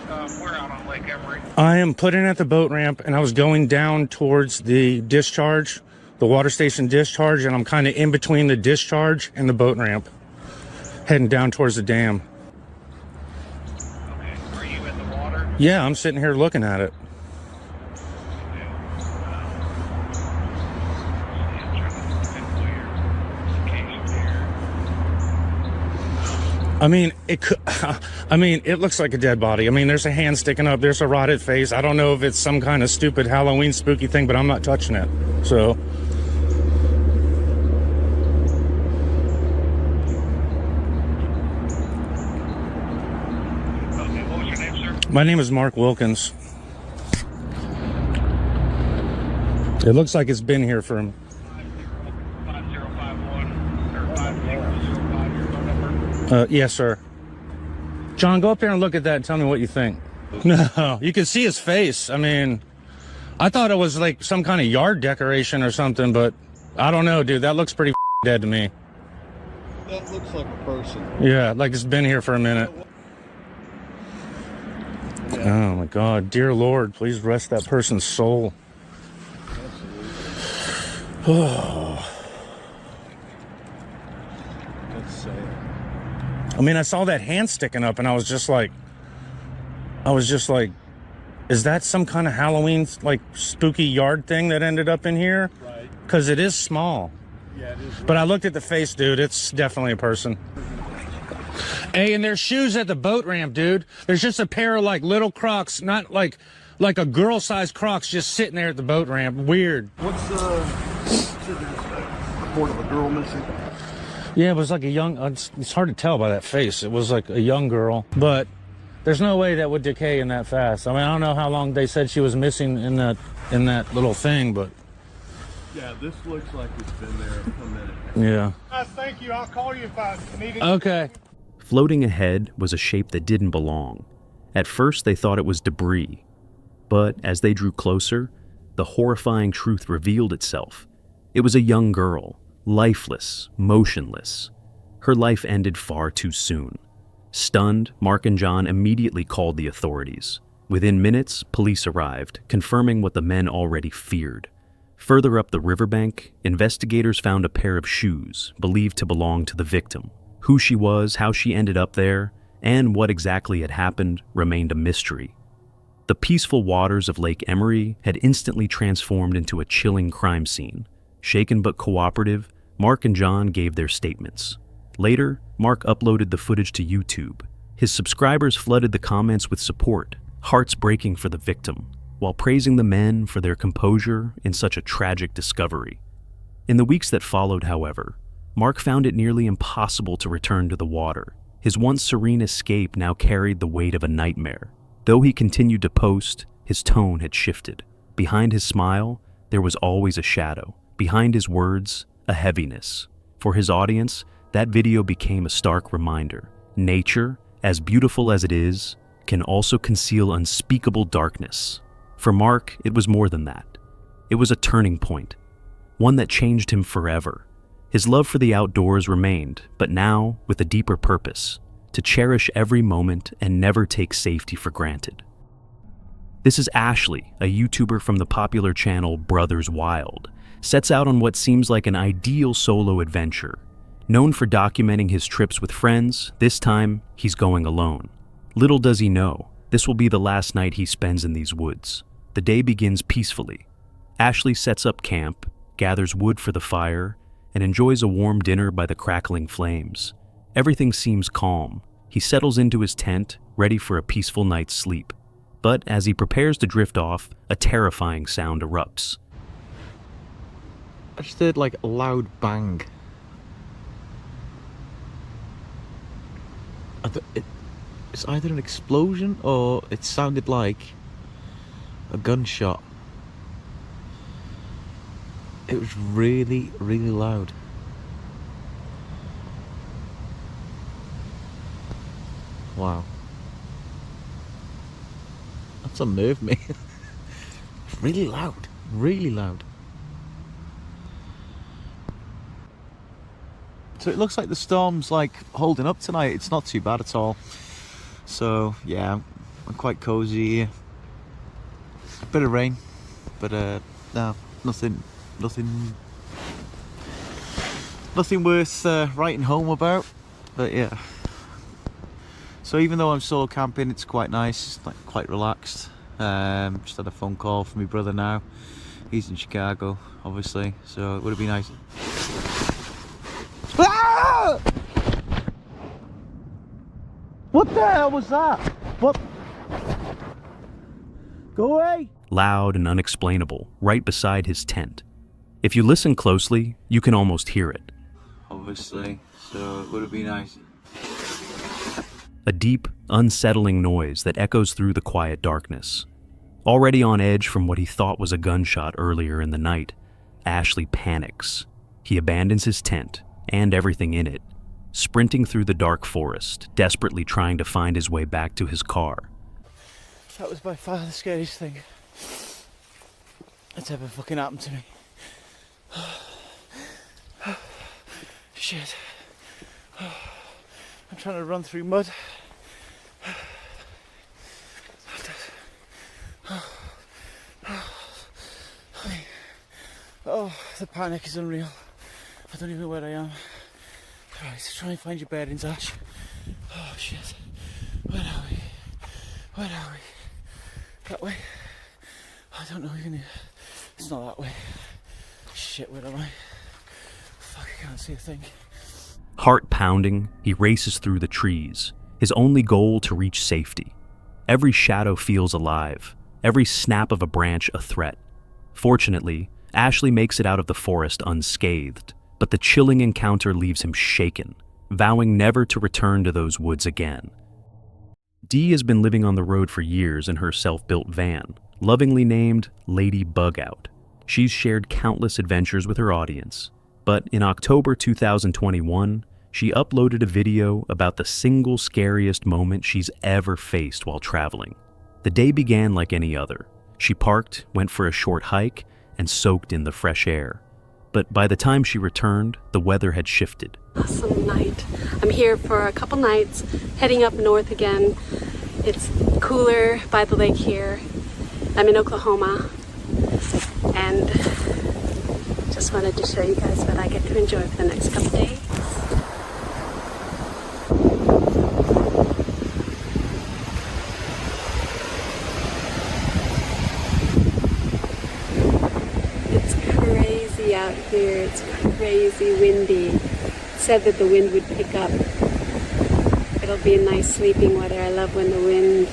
We're out on Lake Emery. I am putting at the boat ramp and I was going down towards the discharge, the water station discharge, and I'm kind of in between the discharge and the boat ramp, heading down towards the dam. Okay, are you in the water? Yeah, I'm sitting here looking at it. I mean, it looks like a dead body. I mean, there's a hand sticking up. There's a rotted face. I don't know if it's some kind of stupid Halloween spooky thing, but I'm not touching it. So. Okay, what was your name, sir? My name is Mark Wilkins. It looks like it's been here for him. 5051 or 5005, your phone number. Yes, sir. John, go up there and look at that and tell me what you think. No, you can see his face. I mean, I thought it was like some kind of yard decoration or something, but I don't know, dude. That looks pretty dead to me. That looks like a person. Yeah, like it's been here for a minute. Oh my God, dear Lord, please rest that person's soul. Oh. Let's I mean, I saw that hand sticking up and I was just like, is that some kind of Halloween, like, spooky yard thing that ended up in here? Right. Because it is small. Yeah, it is. But I looked at the face, dude. It's definitely a person. Hey, and there's shoes at the boat ramp, dude. There's just a pair of, like, little Crocs, not like a girl-sized Crocs just sitting there at the boat ramp. Weird. What's there's a report of a girl missing? Yeah, it was like a young, it's hard to tell by that face. It was like a young girl, but there's no way that would decay in that fast. I mean, I don't know how long they said she was missing in that little thing, but. Yeah, this looks like it's been there a minute. Yeah. Thank you. I'll call you if I need it. Okay. Floating ahead was a shape that didn't belong. At first, they thought it was debris. But as they drew closer, the horrifying truth revealed itself. It was a young girl, lifeless, motionless. Her life ended far too soon. Stunned, Mark and John immediately called the authorities. Within minutes, police arrived, confirming what the men already feared. Further up the riverbank, investigators found a pair of shoes believed to belong to the victim. Who she was, how she ended up there, and what exactly had happened remained a mystery. The peaceful waters of Lake Emery had instantly transformed into a chilling crime scene. Shaken but cooperative, Mark and John gave their statements. Later, Mark uploaded the footage to YouTube. His subscribers flooded the comments with support, hearts breaking for the victim, while praising the men for their composure in such a tragic discovery. In the weeks that followed, however, Mark found it nearly impossible to return to the water. His once serene escape now carried the weight of a nightmare. Though he continued to post, his tone had shifted. Behind his smile, there was always a shadow. Behind his words, a heaviness. For his audience, that video became a stark reminder. Nature, as beautiful as it is, can also conceal unspeakable darkness. For Mark, it was more than that. It was a turning point, one that changed him forever. His love for the outdoors remained, but now with a deeper purpose, to cherish every moment and never take safety for granted. This is Ashley, a YouTuber from the popular channel Brothers Wild, sets out on what seems like an ideal solo adventure. Known for documenting his trips with friends, this time he's going alone. Little does he know, this will be the last night he spends in these woods. The day begins peacefully. Ashley sets up camp, gathers wood for the fire, and enjoys a warm dinner by the crackling flames. Everything seems calm. He settles into his tent, ready for a peaceful night's sleep. But as he prepares to drift off, a terrifying sound erupts. I just heard like a loud bang. It's either an explosion or it sounded like a gunshot. It was really, really loud. Wow. That's unnerved me. Really loud. Really loud. So it looks like the storm's like holding up tonight. It's not too bad at all. So yeah, I'm quite cozy. A bit of rain, but no, nothing worth writing home about. But yeah. So even though I'm solo camping, it's quite nice, like quite relaxed. Just had a phone call from my brother now. He's in Chicago, obviously, so it would have been nice. Ah! What the hell was that? What? Go away! Loud and unexplainable, right beside his tent. If you listen closely, you can almost hear it. Obviously, so it would have been nice. A deep, unsettling noise that echoes through the quiet darkness. Already on edge from what he thought was a gunshot earlier in the night, Ashley panics. He abandons his tent and everything in it, sprinting through the dark forest, desperately trying to find his way back to his car. That was by far the scariest thing that's ever fucking happened to me. Shit. I'm trying to run through mud. Oh, the panic is unreal. I don't even know where I am. Right, try and find your bearings, Ash. Oh shit. Where are we? Where are we? That way? I don't know even. It's not that way. Shit, where am I? Fuck, I can't see a thing. Heart pounding, he races through the trees, his only goal to reach safety. Every shadow feels alive, every snap of a branch a threat. Fortunately, Ashley makes it out of the forest unscathed, but the chilling encounter leaves him shaken, vowing never to return to those woods again. Dee has been living on the road for years in her self-built van, lovingly named Lady Bugout. She's shared countless adventures with her audience, but in October 2021, she uploaded a video about the single scariest moment she's ever faced while traveling. The day began like any other. She parked, went for a short hike, and soaked in the fresh air. But by the time she returned, the weather had shifted. Awesome night. I'm here for a couple nights, heading up north again. It's cooler by the lake here. I'm in Oklahoma, and just wanted to show you guys what I get to enjoy for the next couple days. Out here, it's crazy windy. It said that the wind would pick up. It'll be a nice sleeping weather. I love when the wind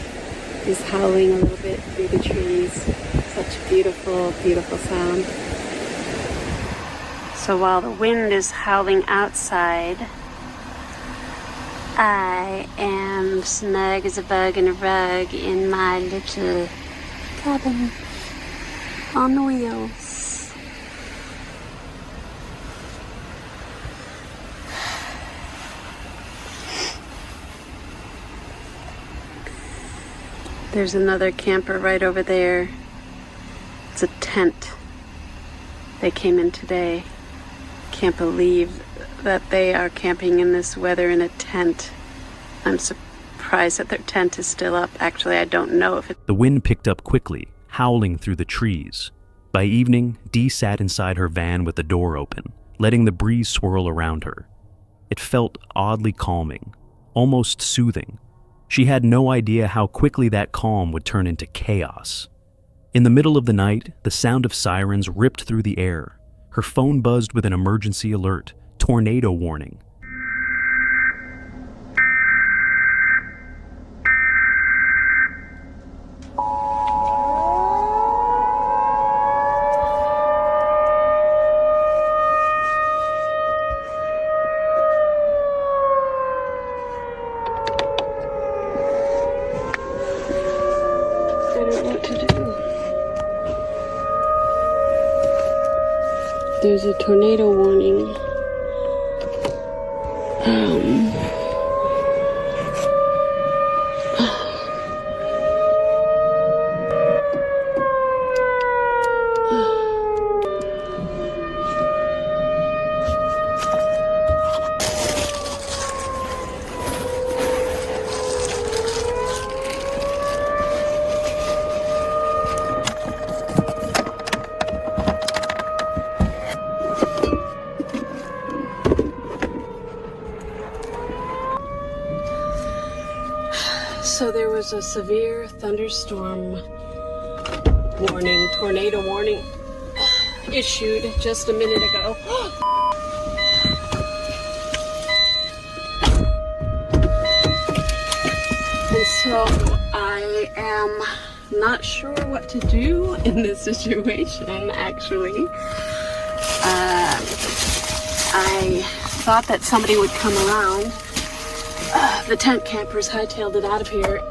is howling a little bit through the trees. Such a beautiful, beautiful sound. So while the wind is howling outside, I am snug as a bug in a rug in my little cabin on the wheels. There's another camper right over there. It's a tent. They came in today. Can't believe that they are camping in this weather in a tent. I'm surprised that their tent is still up. Actually, I don't know if it... The wind picked up quickly, howling through the trees. By evening, Dee sat inside her van with the door open, letting the breeze swirl around her. It felt oddly calming, almost soothing. She had no idea how quickly that calm would turn into chaos. In the middle of the night, the sound of sirens ripped through the air. Her phone buzzed with an emergency alert, tornado warning. There's a tornado warning. So there was a severe thunderstorm warning, tornado warning, issued just a minute ago. And so I am not sure what to do in this situation, actually. I thought that somebody would come around. The tent campers hightailed it out of here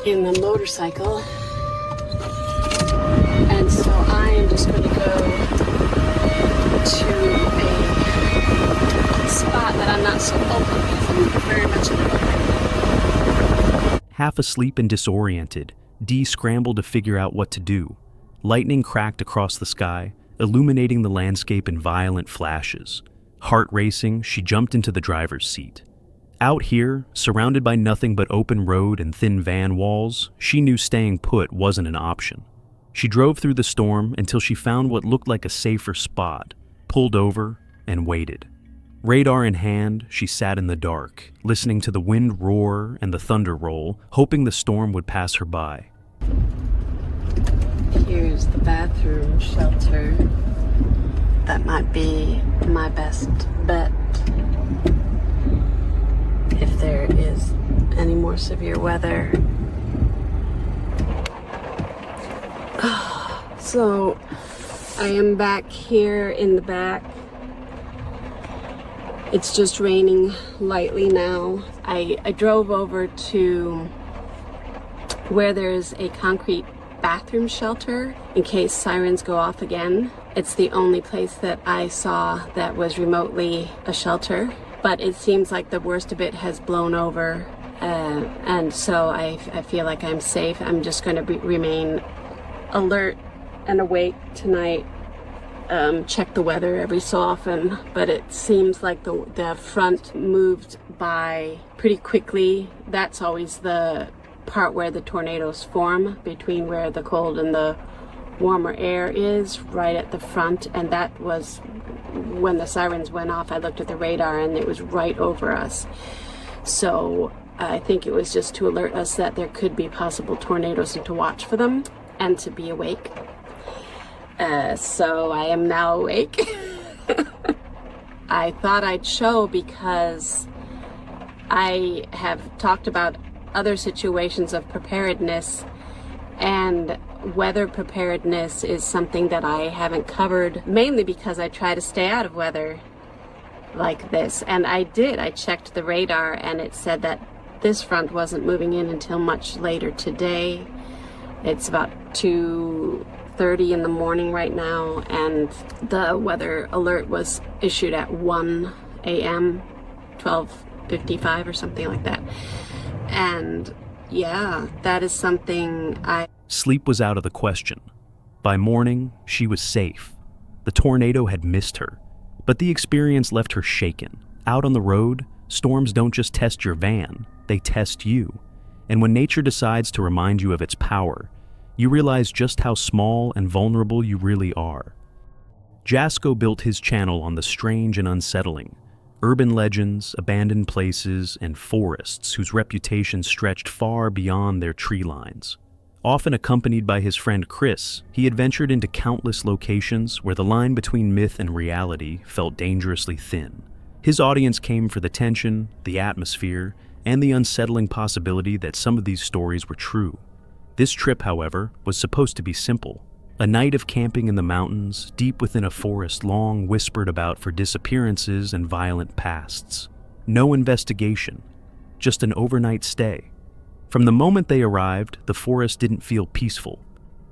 in the motorcycle. And so I am just going to go to a spot that I'm not so open with. I'm very much in the open. Half asleep and disoriented, Dee scrambled to figure out what to do. Lightning cracked across the sky, illuminating the landscape in violent flashes. Heart racing, she jumped into the driver's seat. Out here, surrounded by nothing but open road and thin van walls, she knew staying put wasn't an option. She drove through the storm until she found what looked like a safer spot, pulled over, and waited. Radar in hand, she sat in the dark, listening to the wind roar and the thunder roll, hoping the storm would pass her by. Here's the bathroom shelter. That might be my best bet. If there is any more severe weather. So, I am back here in the back. It's just raining lightly now. I drove over to where there's a concrete bathroom shelter in case sirens go off again. It's the only place that I saw that was remotely a shelter, but it seems like the worst of it has blown over, and so I feel like I'm safe. I'm just going to remain alert and awake tonight. Check the weather every so often, but it seems like the front moved by pretty quickly. That's always the part where the tornadoes form, between where the cold and the warmer air is, right at the front, and that was when the sirens went off. I looked at the radar and it was right over us. So I think it was just to alert us that there could be possible tornadoes and to watch for them and to be awake. So I am now awake. I thought I'd show because I have talked about other situations of preparedness, and weather preparedness is something that I haven't covered, mainly because I try to stay out of weather like this. And I did. I checked the radar and it said that this front wasn't moving in until much later today. It's about 2:30 in the morning right now, and the weather alert was issued at 1 a.m., 12:55 or something like that. And yeah, that is something Sleep was out of the question. By morning, she was safe. The tornado had missed her, but the experience left her shaken. Out on the road, storms don't just test your van, they test you. And when nature decides to remind you of its power, you realize just how small and vulnerable you really are. Jasko built his channel on the strange and unsettling, urban legends, abandoned places, and forests whose reputation stretched far beyond their tree lines. Often accompanied by his friend Chris, he adventured into countless locations where the line between myth and reality felt dangerously thin. His audience came for the tension, the atmosphere, and the unsettling possibility that some of these stories were true. This trip, however, was supposed to be simple. A night of camping in the mountains, deep within a forest long whispered about for disappearances and violent pasts. No investigation, just an overnight stay. From the moment they arrived, the forest didn't feel peaceful.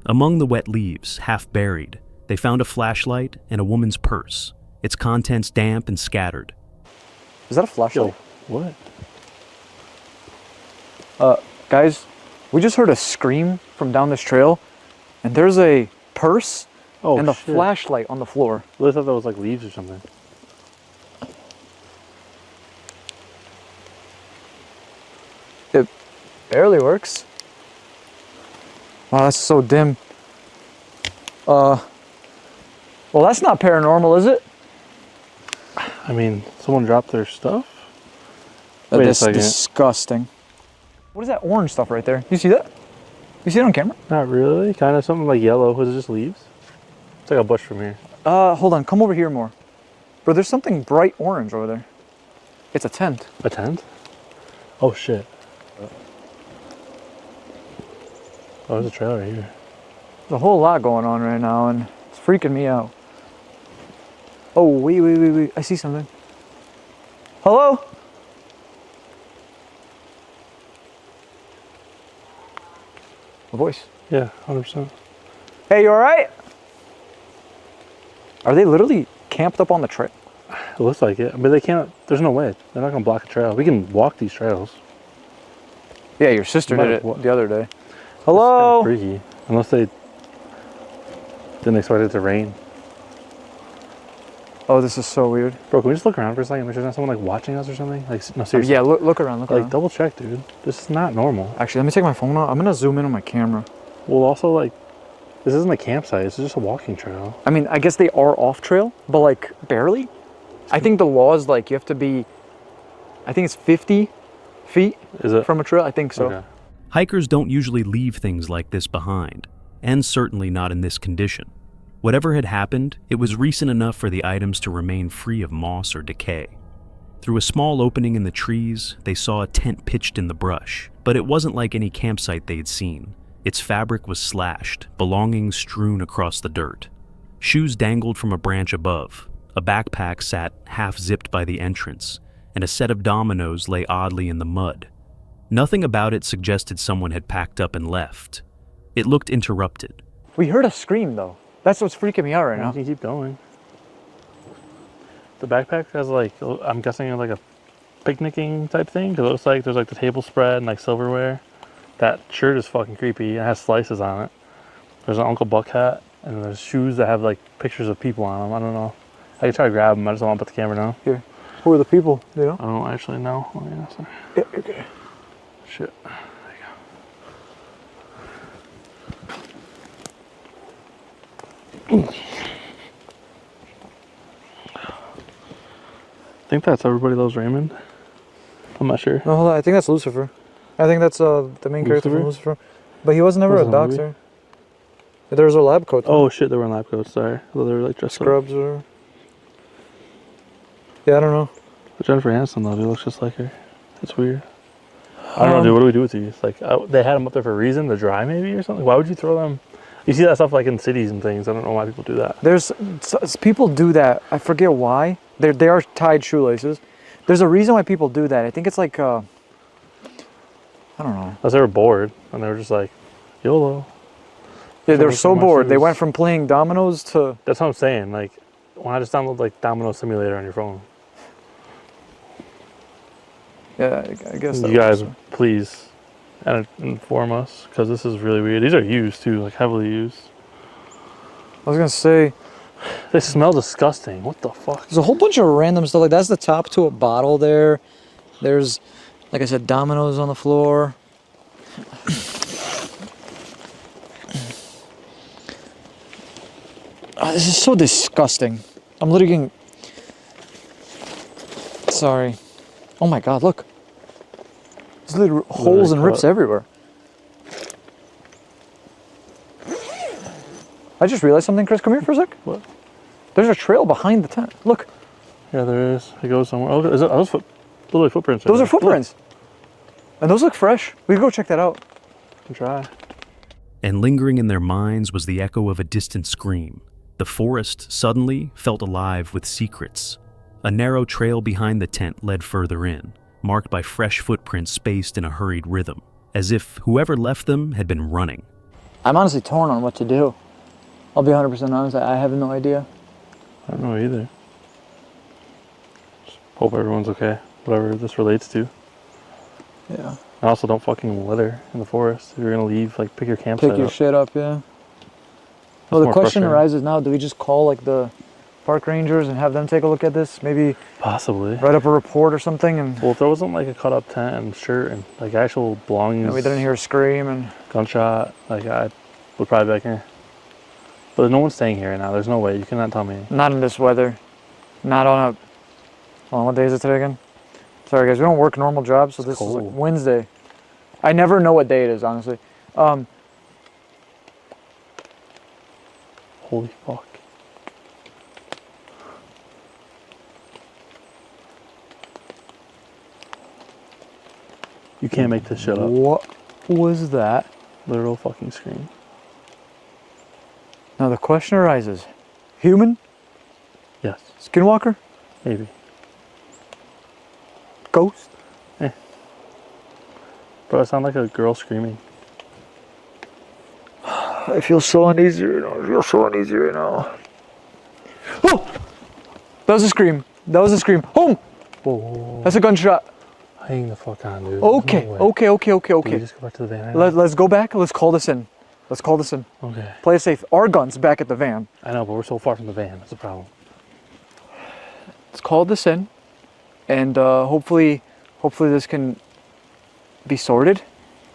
Among the wet leaves, half buried, they found a flashlight and a woman's purse, its contents damp and scattered. Is that a flashlight? Yo, what? Guys, we just heard a scream from down this trail, and there's a purse and a flashlight on the floor. I thought that was like leaves or something. It barely works. Wow, that's so dim. Well, that's not paranormal, is it? I mean, someone dropped their stuff? That's disgusting. What is that orange stuff right there? You see that? You see it on camera? Not really. Kind of something like yellow. Was it just leaves? It's like a bush from here. Hold on. Come over here more. Bro, there's something bright orange over there. It's a tent. A tent? Oh, shit. Oh, there's a trailer right here. There's a whole lot going on right now, and it's freaking me out. Oh, wait. I see something. Hello? A voice. Yeah, 100%. Hey, you alright? Are they literally camped up on the trail? It looks like it, but they can't, there's no way. They're not going to block a trail. We can walk these trails. Yeah, your sister did it the other day. Hello? It's kind of freaky. Unless they didn't expect it to rain. Oh, this is so weird. Bro, can we just look around for a second? Make sure there's not someone like watching us or something? Like, no, seriously. Yeah, look around, look around. Like, double check, dude. This is not normal. Actually, let me take my phone out. I'm gonna zoom in on my camera. Well, also, like, this isn't a campsite. It's just a walking trail. I mean, I guess they are off trail, but like, barely. I think the law is like you have to be, I think it's 50 feet from a trail. I think so. Okay. Hikers don't usually leave things like this behind, and certainly not in this condition. Whatever had happened, it was recent enough for the items to remain free of moss or decay. Through a small opening in the trees, they saw a tent pitched in the brush, but it wasn't like any campsite they'd seen. Its fabric was slashed, belongings strewn across the dirt. Shoes dangled from a branch above. A backpack sat half-zipped by the entrance, and a set of dominoes lay oddly in the mud. Nothing about it suggested someone had packed up and left. It looked interrupted. We heard a scream though. That's what's freaking me out right now. You can keep going. The backpack has like, I'm guessing like a picnicking type thing, because it looks like there's like the table spread and like silverware. That shirt is fucking creepy. It has slices on it. There's an Uncle Buck hat, and there's shoes that have like pictures of people on them. I don't know. I could try to grab them. I just don't want to put the camera down. Here. Who are the people? Do you know? I don't actually know. Let me ask her. Yeah, okay. Shit. There you go. I think that's Everybody Loves Raymond. I'm not sure. No, hold on. I think that's Lucifer. I think that's the main character from Lucifer. But he was never a doctor. There's a lab coat. Oh shit, they were in lab coats. Sorry, they were like dressed scrubs or. Yeah, I don't know. But Jennifer Aniston though, he looks just like her. It's weird. I don't know, dude. What do we do with these? Like, they had them up there for a reason, to dry maybe or something. Why would you throw them? You see that stuff like in cities and things. I don't know why people do that. There's people do that. I forget why. They are tied shoelaces. There's a reason why people do that. I think it's like I don't know. Unless they were bored and they were just like, YOLO. Yeah, they were so bored. They went from playing dominoes to. That's what I'm saying. Like, why not just download like Domino Simulator on your phone? Yeah, I guess. You guys, please inform us, because this is really weird. These are used too, like heavily used. I was gonna say. They smell disgusting. What the fuck? There's a whole bunch of random stuff. Like that's the top to a bottle there. There's, like I said, dominoes on the floor. Oh, this is so disgusting. I'm literally getting... Sorry. Oh my god, look. There's literally holes and rips everywhere. I just realized something, Chris. Come here for a sec. What? There's a trail behind the tent. Look. Yeah, there is. It goes somewhere. Oh, is it, those little footprints. Those are footprints. And those look fresh. We can go check that out. Can try. And lingering in their minds was the echo of a distant scream. The forest suddenly felt alive with secrets. A narrow trail behind the tent led further in, marked by fresh footprints spaced in a hurried rhythm, as if whoever left them had been running. I'm honestly torn on what to do. I'll be 100% honest, I have no idea. I don't know either. Just hope everyone's okay, whatever this relates to. Yeah. And also don't fucking litter in the forest. If you're gonna leave, like pick your campsite up. Pick your shit up, yeah. Well, the question arises now, do we just call like the park rangers and have them take a look at this? Maybe possibly write up a report or something. And well, if there wasn't like a cut up tent and shirt and like actual belongings, we didn't hear a scream and gunshot, like I would probably be like, eh. But no one's staying here right now. There's no way. You cannot tell me. Not in this weather. Not on a... Hold on, what day is it today again? Sorry guys, we don't work normal jobs, so this is like Wednesday. I never know what day it is, honestly. Holy fuck. You can't make this shit up. What was that? Literal fucking scream. Now the question arises. Human? Yes. Skinwalker? Maybe. Ghost? Eh. Bro, it sounds like a girl screaming. I feel so uneasy right now. I feel so uneasy right now. Oh! That was a scream. That was a scream. Home! Whoa. That's a gunshot. Hang the fuck on, dude. Okay, no okay. Can we just go back to the van? Let's go back. Let's call this in. Let's call this in. Okay. Play it safe. Our gun's back at the van. I know, but we're so far from the van. That's the problem. Let's call this in. And hopefully this can be sorted.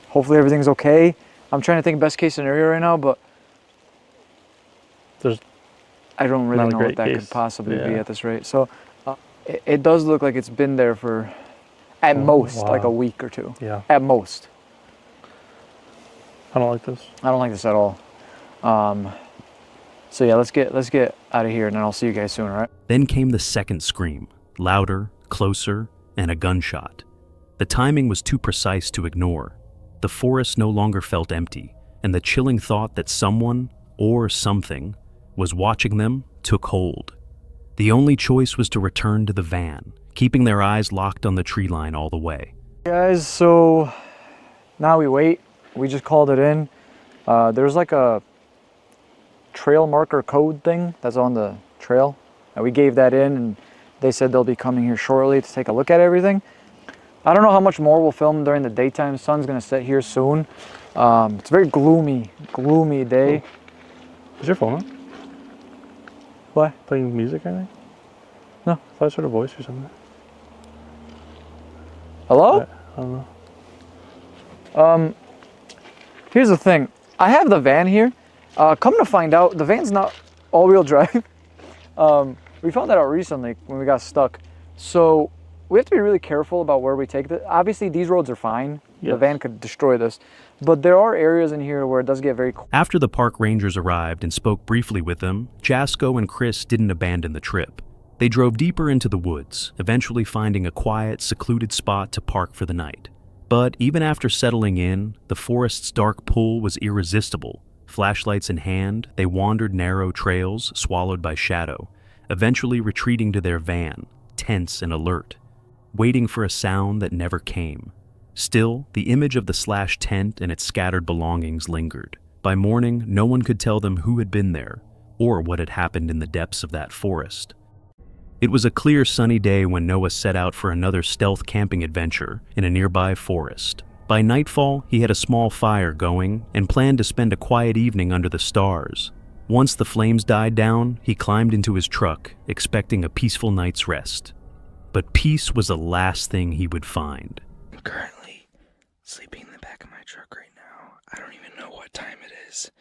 Hopefully everything's okay. I'm trying to think best case scenario right now, but there's I don't really know what that case. could possibly be at this rate. So It does look like it's been there for, at most, like a wow. week or two. Yeah. At most. I don't like this. I don't like this at all. So yeah, let's get out of here, and then I'll see you guys soon, all right? Then came the second scream, louder, closer, and a gunshot. The timing was too precise to ignore. The forest no longer felt empty, and the chilling thought that someone, or something, was watching them took hold. The only choice was to return to the van, keeping their eyes locked on the tree line all the way. Guys, so now we wait. We just called it in. There's like a trail marker code thing that's on the trail. And we gave that in, and they said they'll be coming here shortly to take a look at everything. I don't know how much more we'll film during the daytime. Sun's gonna set here soon. It's a very gloomy day. Is your phone on? What? Playing music or anything? No. I thought I heard a voice or something. Hello? I don't know. Here's the thing. I have the van here. Come to find out, the van's not all-wheel drive. We found that out recently when we got stuck. So we have to be really careful about where we take this. Obviously, these roads are fine. Yes. The van could destroy this. But there are areas in here where it does get very cold. After the park rangers arrived and spoke briefly with them, Jasko and Chris didn't abandon the trip. They drove deeper into the woods, eventually finding a quiet, secluded spot to park for the night. But even after settling in, the forest's dark pull was irresistible. Flashlights in hand, they wandered narrow trails swallowed by shadow, eventually retreating to their van, tense and alert, waiting for a sound that never came. Still, the image of the slashed tent and its scattered belongings lingered. By morning, no one could tell them who had been there, or what had happened in the depths of that forest. It was a clear sunny day when Noah set out for another stealth camping adventure in a nearby forest. By nightfall, he had a small fire going and planned to spend a quiet evening under the stars. Once the flames died down, he climbed into his truck, expecting a peaceful night's rest. But peace was the last thing he would find. I'm currently sleeping in the back of my truck right now. I don't even know what time it is.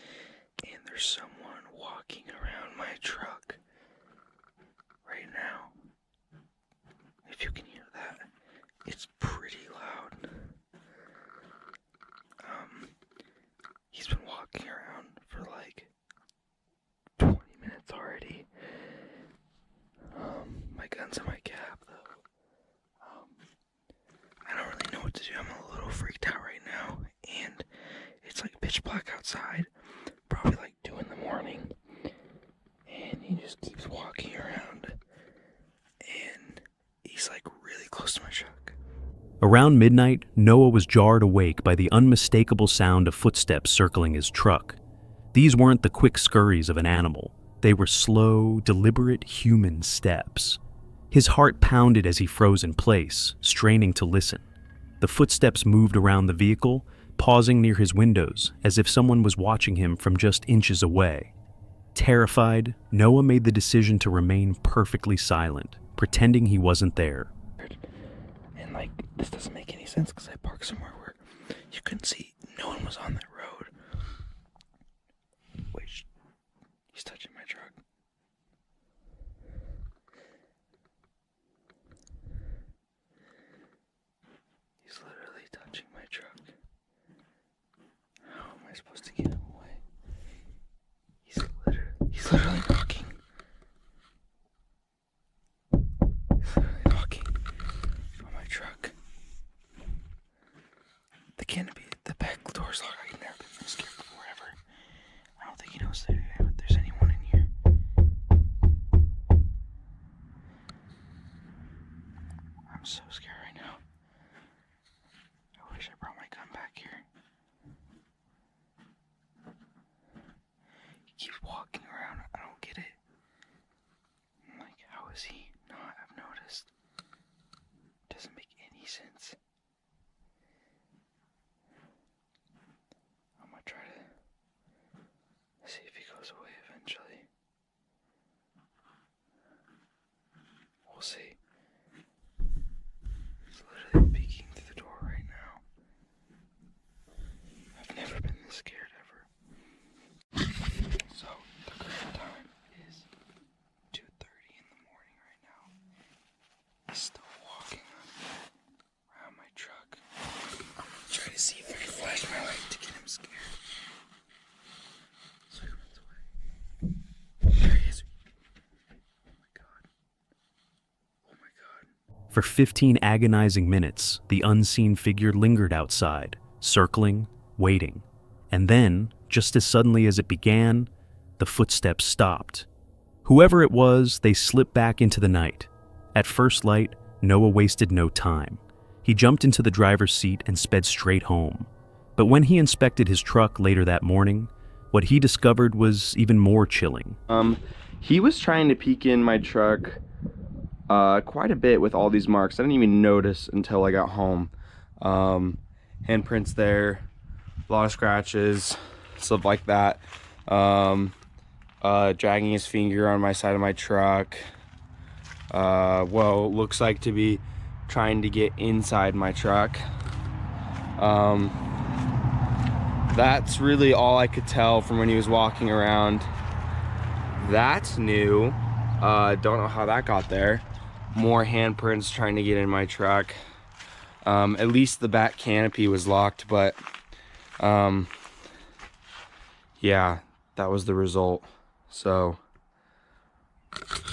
And there's someone walking around my truck right now. If you can hear that, it's pretty loud. He's been walking around for like 20 minutes already. My gun's in my cab though. I don't really know what to do. I'm a little freaked out right now, and it's like pitch black outside, probably like 2 in the morning, and he just keeps walking around, and he's like really close to my truck. Around midnight, Noah was jarred awake by the unmistakable sound of footsteps circling his truck. These weren't the quick scurries of an animal. They were slow, deliberate human steps. His heart pounded as he froze in place, straining to listen. The footsteps moved around the vehicle, pausing near his windows, as if someone was watching him from just inches away. Terrified, Noah made the decision to remain perfectly silent, pretending he wasn't there. And like, this doesn't make any sense because I parked somewhere where you couldn't see, no one was on that road. Wait, he's touching my truck. He's literally touching my truck. How am I supposed to get him away? He's literally knocking. He's literally knocking on my truck. The canopy, the back door's locked. I've never been scared before ever. I don't think he knows there's anyone in here. I'm so scared right now. I wish I brought my gun back here. He keeps walking around. I don't get it. I'm like, how is he not have noticed? Doesn't make any sense. I'm gonna try to see if he goes away eventually. We'll see. He's literally peeking through the door right now. I've never been this scared ever. So, the current time is 2:30 in the morning right Still walking around my truck. I'm gonna try to see if I can flash my light to get him scared. So he runs away. There he is. Oh my god. Oh my god. For 15 agonizing minutes, the unseen figure lingered outside, circling, waiting. And then, just as suddenly as it began, the footsteps stopped. Whoever it was, they slipped back into the night. At first light, Noah wasted no time. He jumped into the driver's seat and sped straight home. But when he inspected his truck later that morning, what he discovered was even more chilling. He was trying to peek in my truck quite a bit with all these marks. I didn't even notice until I got home. Handprints there, a lot of scratches, stuff like that. Dragging his finger on my side of my truck. Well, looks like to be trying to get inside my truck. That's really all I could tell from when he was walking around. That's new. Don't know how that got there. More handprints trying to get in my truck. At least the back canopy was locked, but yeah, that was the result. So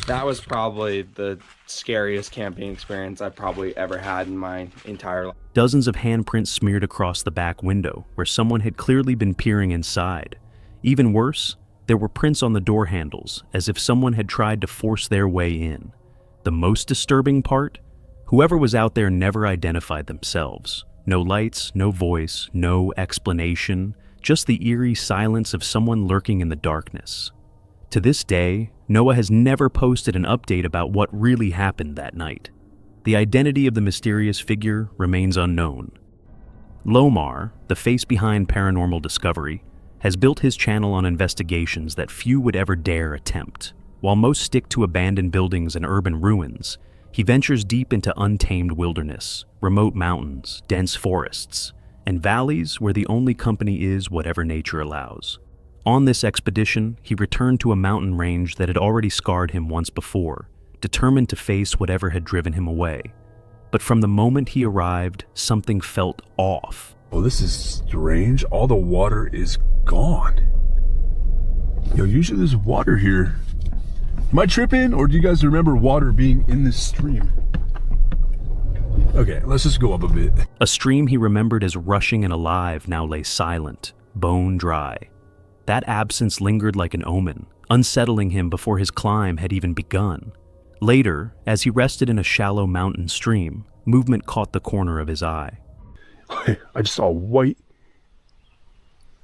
that was probably the scariest camping experience I've probably ever had in my entire life. Dozens of handprints smeared across the back window, where someone had clearly been peering inside. Even worse, there were prints on the door handles, as if someone had tried to force their way in. The most disturbing part? Whoever was out there never identified themselves. No lights, no voice, no explanation, just the eerie silence of someone lurking in the darkness. To this day, Noah has never posted an update about what really happened that night. The identity of the mysterious figure remains unknown. Lomar, the face behind Paranormal Discovery, has built his channel on investigations that few would ever dare attempt. While most stick to abandoned buildings and urban ruins, he ventures deep into untamed wilderness, remote mountains, dense forests, and valleys where the only company is whatever nature allows. On this expedition, he returned to a mountain range that had already scarred him once before, determined to face whatever had driven him away. But from the moment he arrived, something felt off. Oh, this is strange. All the water is gone. Yo, usually there's water here. Am I tripping, or do you guys remember water being in this stream? Okay, let's just go up a bit. A stream he remembered as rushing and alive now lay silent, bone dry. That absence lingered like an omen, unsettling him before his climb had even begun. Later, as he rested in a shallow mountain stream, movement caught the corner of his eye. I just saw white.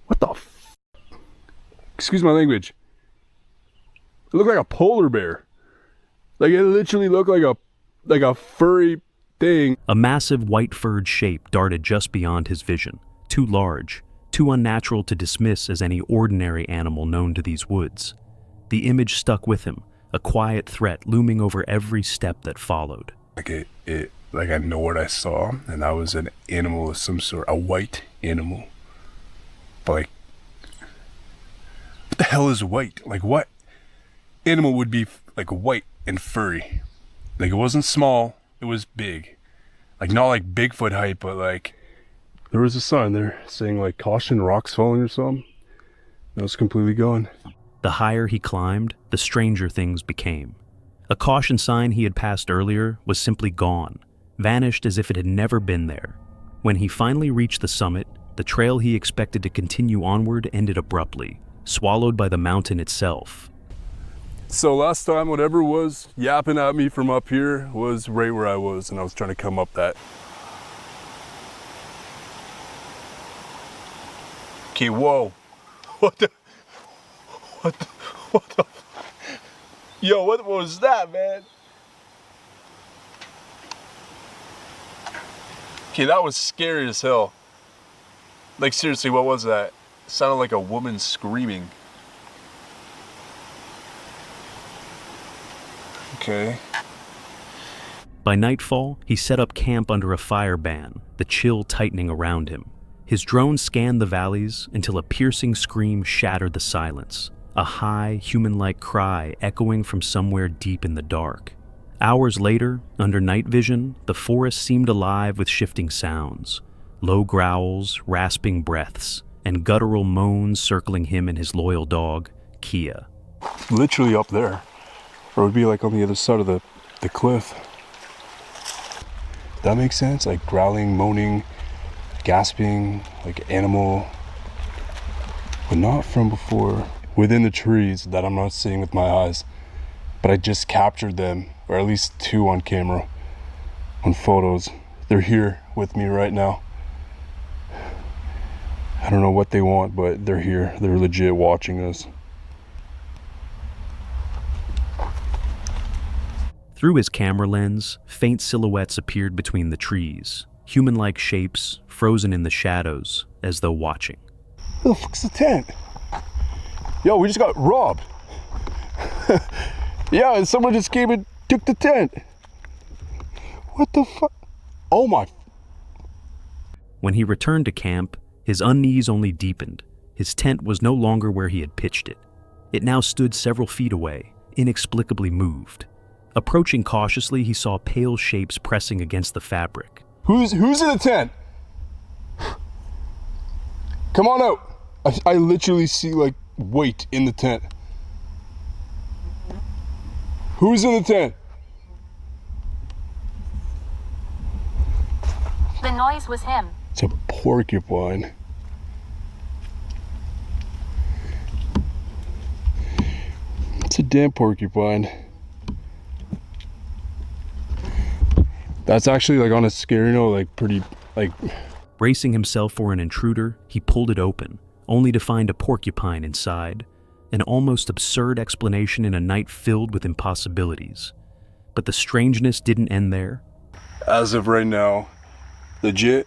What the f? Excuse my language. It looked like a polar bear. Like it literally looked like a furry thing. A massive white-furred shape darted just beyond his vision, too large, too unnatural to dismiss as any ordinary animal known to these woods. The image stuck with him, a quiet threat looming over every step that followed. Like I know what I saw, and that was an animal of some sort, a white animal. But like, what the hell is white? Like what animal would be like white and furry? Like it wasn't small, it was big. Like not like Bigfoot height, but like, there was a sign there saying like caution, rocks falling or something. That was completely gone. The higher he climbed, the stranger things became. A caution sign he had passed earlier was simply gone, vanished as if it had never been there. When he finally reached the summit, the trail he expected to continue onward ended abruptly, swallowed by the mountain itself. So last time, whatever was yapping at me from up here was right where I was, and I was trying to come up that. Okay, whoa. What the? Yo, what was that, man? Okay, that was scary as hell. Like seriously, what was that? It sounded like a woman screaming. Okay. By nightfall, he set up camp under a fire ban, the chill tightening around him. His drone scanned the valleys until a piercing scream shattered the silence, a high, human-like cry echoing from somewhere deep in the dark. Hours later, under night vision, the forest seemed alive with shifting sounds, low growls, rasping breaths, and guttural moans circling him and his loyal dog, Kia. Literally up there, or it would be like on the other side of the cliff. That makes sense? Like growling, moaning, gasping, like animal, but not from before. Within the trees that I'm not seeing with my eyes, but I just captured them, or at least 2 on camera, on photos. They're here with me right now. I don't know what they want, but they're here. They're legit watching us. Through his camera lens, faint silhouettes appeared between the trees, human-like shapes frozen in the shadows, as though watching. Who the fuck's the tent? Yo, we just got robbed. Yeah, and someone just came and took the tent. What the fuck? Oh my. When he returned to camp, his unease only deepened. His tent was no longer where he had pitched it. It now stood several feet away, inexplicably moved. Approaching cautiously, he saw pale shapes pressing against the fabric. Who's in the tent? Come on out. I literally see like weight in the tent. Who's in the tent? The noise was him. It's a porcupine. It's a damn porcupine. That's actually like on a scary note, like pretty, like... Bracing himself for an intruder, he pulled it open, only to find a porcupine inside. An almost absurd explanation in a night filled with impossibilities. But the strangeness didn't end there. As of right now, legit,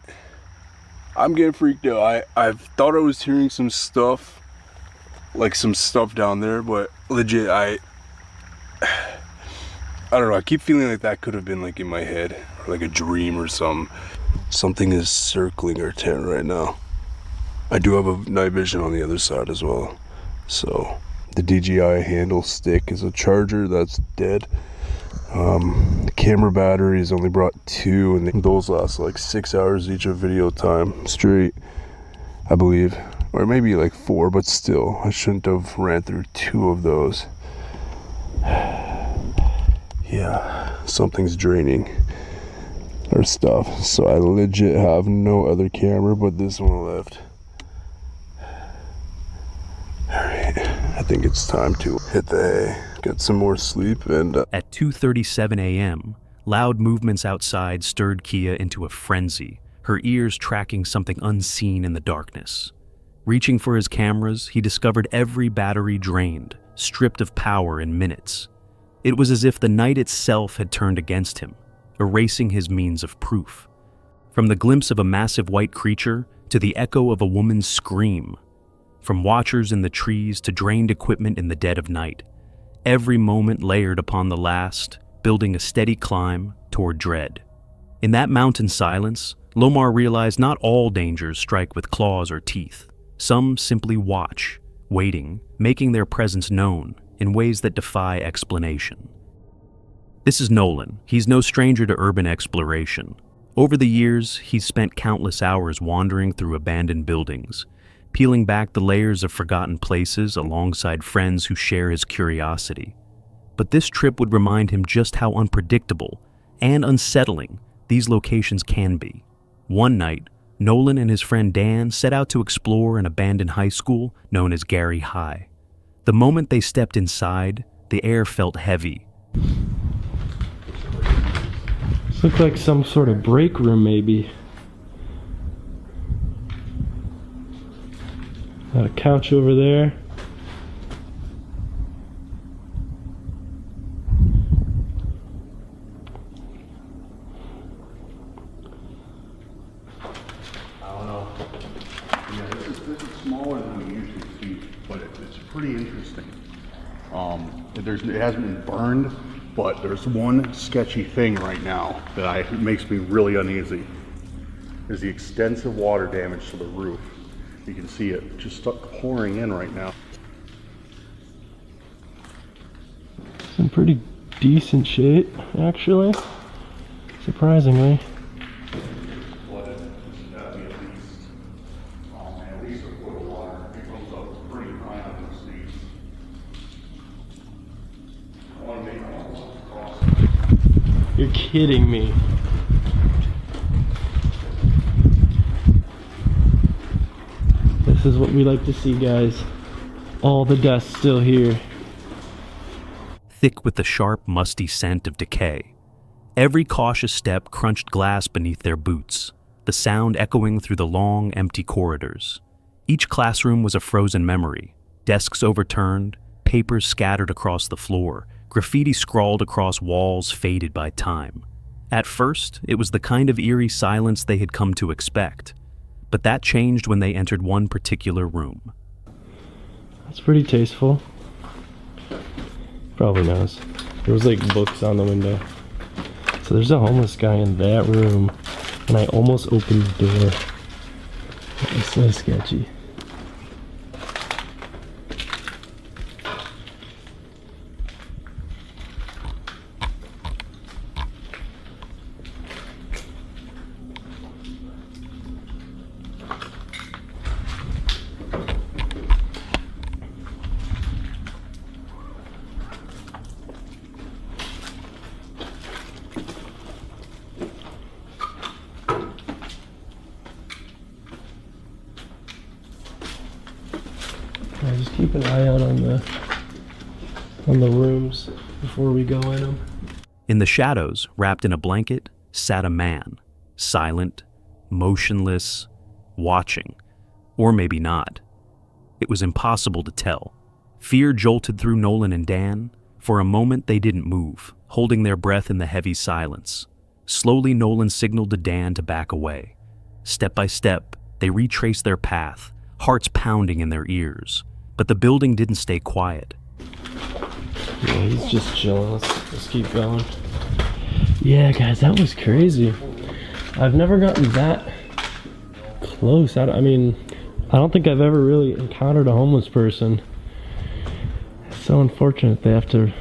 I'm getting freaked out. I thought I was hearing some stuff, like some stuff down there, but legit, I don't know, I keep feeling like that could have been like in my head, or like a dream or something is circling our tent right now. I do have a night vision on the other side as well. So the DJI handle stick is a charger that's dead. The camera batteries only brought 2, and those last like 6 hours each of video time straight, I believe, or maybe like 4, but still, I shouldn't have ran through 2 of those. Yeah, something's draining our stuff, so I legit have no other camera but this one left. Alright, I think it's time to hit the hay, get some more sleep, and At 2:37 a.m., loud movements outside stirred Kia into a frenzy, her ears tracking something unseen in the darkness. Reaching for his cameras, he discovered every battery drained, stripped of power in minutes. It was as if the night itself had turned against him, erasing his means of proof. From the glimpse of a massive white creature to the echo of a woman's scream, from watchers in the trees to drained equipment in the dead of night, every moment layered upon the last, building a steady climb toward dread. In that mountain silence, Lomar realized not all dangers strike with claws or teeth. Some simply watch, waiting, making their presence known in ways that defy explanation. This is Nolan. He's no stranger to urban exploration. Over the years, he's spent countless hours wandering through abandoned buildings, peeling back the layers of forgotten places alongside friends who share his curiosity. But this trip would remind him just how unpredictable and unsettling these locations can be. One night, Nolan and his friend Dan set out to explore an abandoned high school known as Gary High. The moment they stepped inside, the air felt heavy. This looks like some sort of break room, maybe. Got a couch over there. I don't know. Yeah, this is smaller than we usually see, but it's pretty interesting. It hasn't been burned, but there's one sketchy thing right now that makes me really uneasy. There's the extensive water damage to the roof. You can see it just pouring in right now. Some pretty decent shape, actually. Surprisingly. You're kidding me. This is what we like to see, guys. All the dust still here. Thick with the sharp, musty scent of decay. Every cautious step crunched glass beneath their boots, the sound echoing through the long, empty corridors. Each classroom was a frozen memory. Desks overturned, papers scattered across the floor, graffiti scrawled across walls faded by time. At first, it was the kind of eerie silence they had come to expect. But that changed when they entered one particular room. That's pretty tasteful. Probably knows. There was like books on the window. So there's a homeless guy in that room, and I almost opened the door. That was so sketchy. Just keep an eye out on the rooms before we go in them. In the shadows, wrapped in a blanket, sat a man, silent, motionless, watching, or maybe not. It was impossible to tell. Fear jolted through Nolan and Dan. For a moment they didn't move, holding their breath in the heavy silence. Slowly Nolan signaled to Dan to back away. Step by step, they retraced their path, hearts pounding in their ears. But the building didn't stay quiet. Yeah, he's just chilling. Let's keep going. Yeah, guys, that was crazy. I've never gotten that close. I mean, I don't think I've ever really encountered a homeless person. It's so unfortunate they have to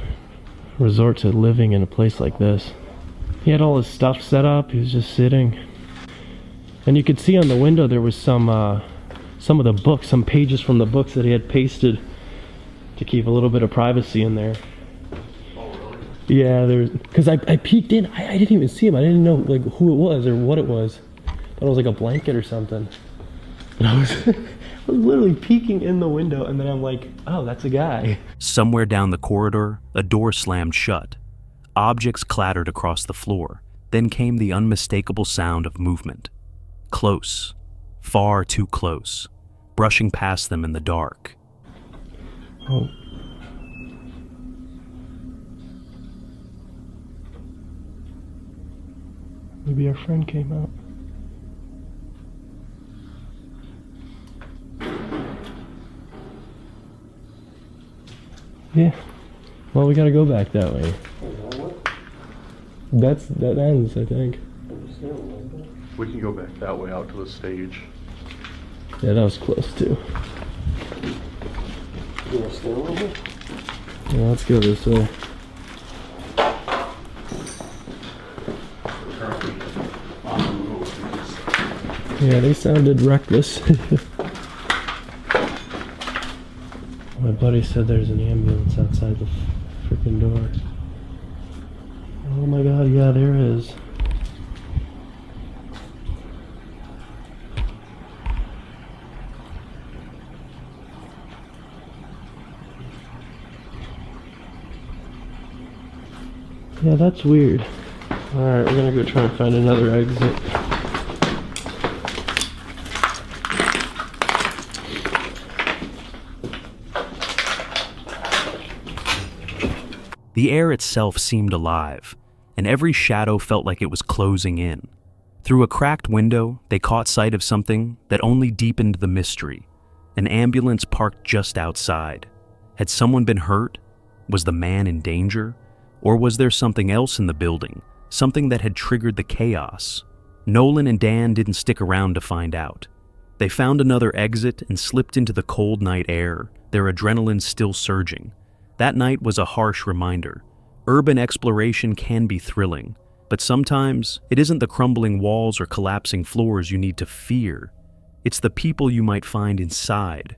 resort to living in a place like this. He had all his stuff set up. He was just sitting. And you could see on the window there was some of the books, some pages from the books that he had pasted to keep a little bit of privacy in there. Yeah, there's, because I peeked in, I didn't even see him. I didn't know like who it was or what it was. Thought it was like a blanket or something. And I was literally peeking in the window, and then I'm like, oh, that's a guy. Somewhere down the corridor, a door slammed shut. Objects clattered across the floor. Then came the unmistakable sound of movement. Close, far too close, brushing past them in the dark. Oh. Maybe our friend came out. Yeah. Well, we gotta go back that way. That ends, I think. We can go back that way out to the stage. Yeah, that was close too. You want to stay a little bit? Yeah, let's go this way. Yeah, they sounded reckless. My buddy said there's an ambulance outside the freaking door. Oh my god, yeah, there is. Yeah, that's weird. Alright, we're gonna go try and find another exit. The air itself seemed alive, and every shadow felt like it was closing in. Through a cracked window, they caught sight of something that only deepened the mystery. An ambulance parked just outside. Had someone been hurt? Was the man in danger? Or was there something else in the building, something that had triggered the chaos? Nolan and Dan didn't stick around to find out. They found another exit and slipped into the cold night air, their adrenaline still surging. That night was a harsh reminder. Urban exploration can be thrilling, but sometimes it isn't the crumbling walls or collapsing floors you need to fear. It's the people you might find inside.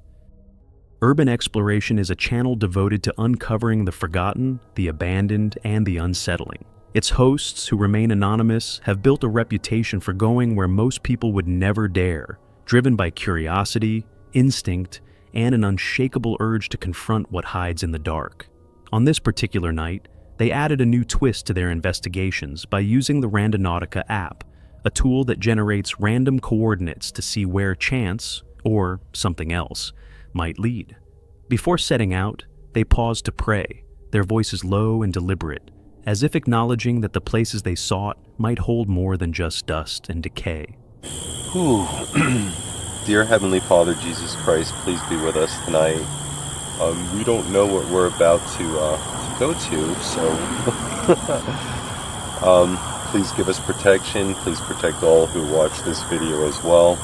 Urban exploration is a channel devoted to uncovering the forgotten, the abandoned, and the unsettling. Its hosts, who remain anonymous, have built a reputation for going where most people would never dare, driven by curiosity, instinct, and an unshakable urge to confront what hides in the dark. On this particular night, they added a new twist to their investigations by using the Randonautica app, a tool that generates random coordinates to see where chance, or something else, might lead. Before setting out, they paused to pray, their voices low and deliberate, as if acknowledging that the places they sought might hold more than just dust and decay. Whew. Dear Heavenly Father, Jesus Christ, please be with us tonight. We don't know what we're about to go to, so please give us protection. Please protect all who watch this video as well.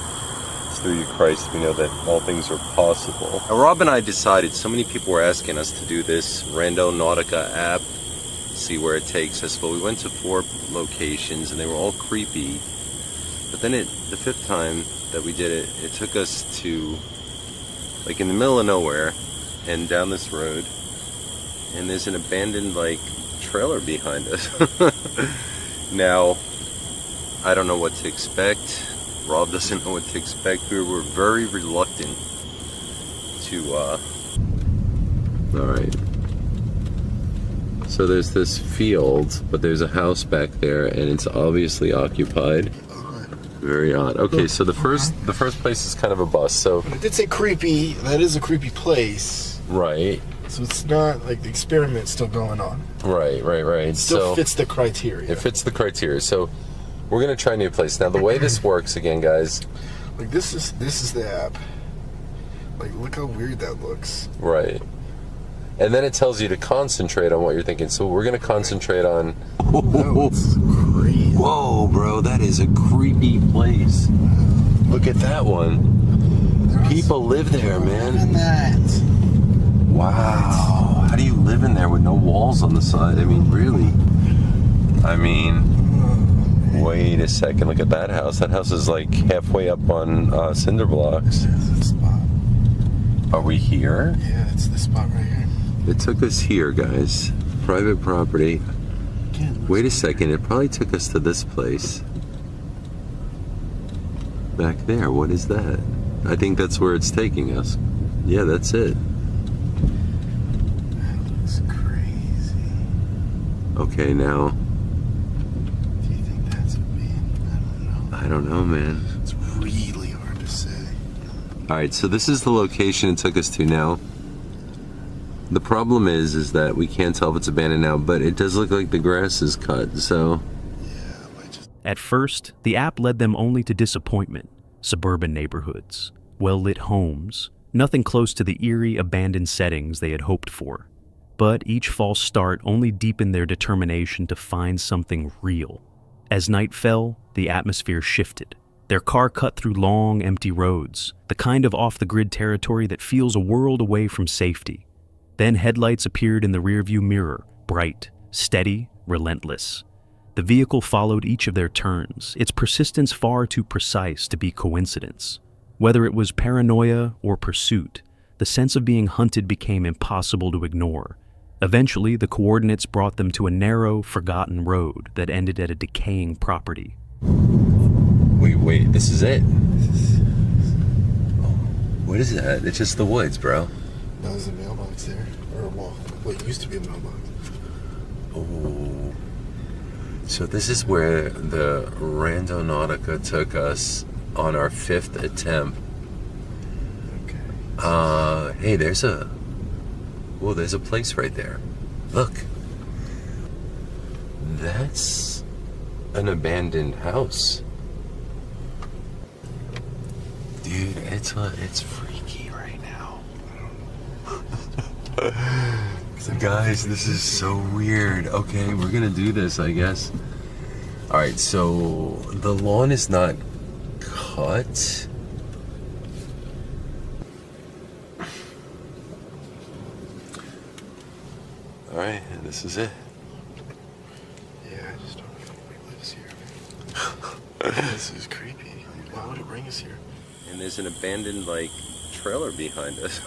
It's through you, Christ, we know that all things are possible. Now, Rob and I decided, so many people were asking us to do this Randonautica app, see where it takes us, but we went to 4 locations and they were all creepy. But then the 5th time that we did it, it took us to, like, in the middle of nowhere and down this road, and there's an abandoned, like, trailer behind us. Now, I don't know what to expect. Rob doesn't know what to expect. We were very reluctant to, alright. So there's this field, but there's a house back there, and it's obviously occupied. Very odd. Okay, so the first place is kind of a bust. So it did say creepy. That is a creepy place. Right. So it's not like the experiment's still going on. Right. It still fits the criteria. It fits the criteria. So we're gonna try a new place. Now the way this works, again, guys. Like this is the app. Like, look how weird that looks. Right. And then it tells you to concentrate on what you're thinking. So we're gonna concentrate on. That's crazy. Whoa, bro, that is a creepy place. Look at that one. People live there, man. Wow. How do you live in there with no walls on the side? I mean, really? I mean, wait a second. Look at that house. That house is like halfway up on cinder blocks. Are we here? Yeah, it's this spot right here. It took us here, guys. Private property. Wait a second. It probably took us to this place. Back there. What is that? I think that's where it's taking us. Yeah, that's it. Okay, now. Do you think that's a man? I don't know, man. It's really hard to say. Alright, so this is the location it took us to now. The problem is that we can't tell if it's abandoned now, but it does look like the grass is cut, so. At first, the app led them only to disappointment. Suburban neighborhoods, well-lit homes, nothing close to the eerie, abandoned settings they had hoped for. But each false start only deepened their determination to find something real. As night fell, the atmosphere shifted. Their car cut through long, empty roads, the kind of off-the-grid territory that feels a world away from safety. Then headlights appeared in the rearview mirror, bright, steady, relentless. The vehicle followed each of their turns, its persistence far too precise to be coincidence. Whether it was paranoia or pursuit, the sense of being hunted became impossible to ignore. Eventually, the coordinates brought them to a narrow, forgotten road that ended at a decaying property. Wait, this is it? What is that? It's just the woods, bro. No, there's a mailbox there. Or a wall. Well, it used to be a mailbox. Oh. So this is where the Randonautica took us on our 5th attempt. Okay. Hey, there's a place right there. Look. That's an abandoned house. Dude, it's freaky right now. Guys, this is so weird. Okay, we're gonna do this, I guess. Alright, so the lawn is not cut. Alright, and this is it. This is creepy. Why would it bring us here? And there's an abandoned, like, trailer behind us.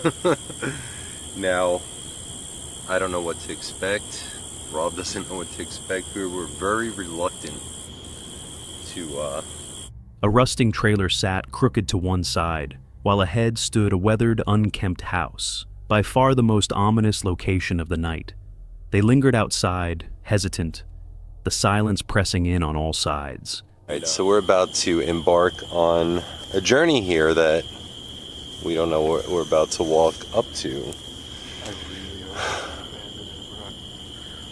Now, I don't know what to expect. Rob doesn't know what to expect. We were very reluctant to, A rusting trailer sat crooked to one side, while ahead stood a weathered, unkempt house, by far the most ominous location of the night. They lingered outside, hesitant, the silence pressing in on all sides. Alright, so we're about to embark on a journey here that we don't know what we're about to walk up to.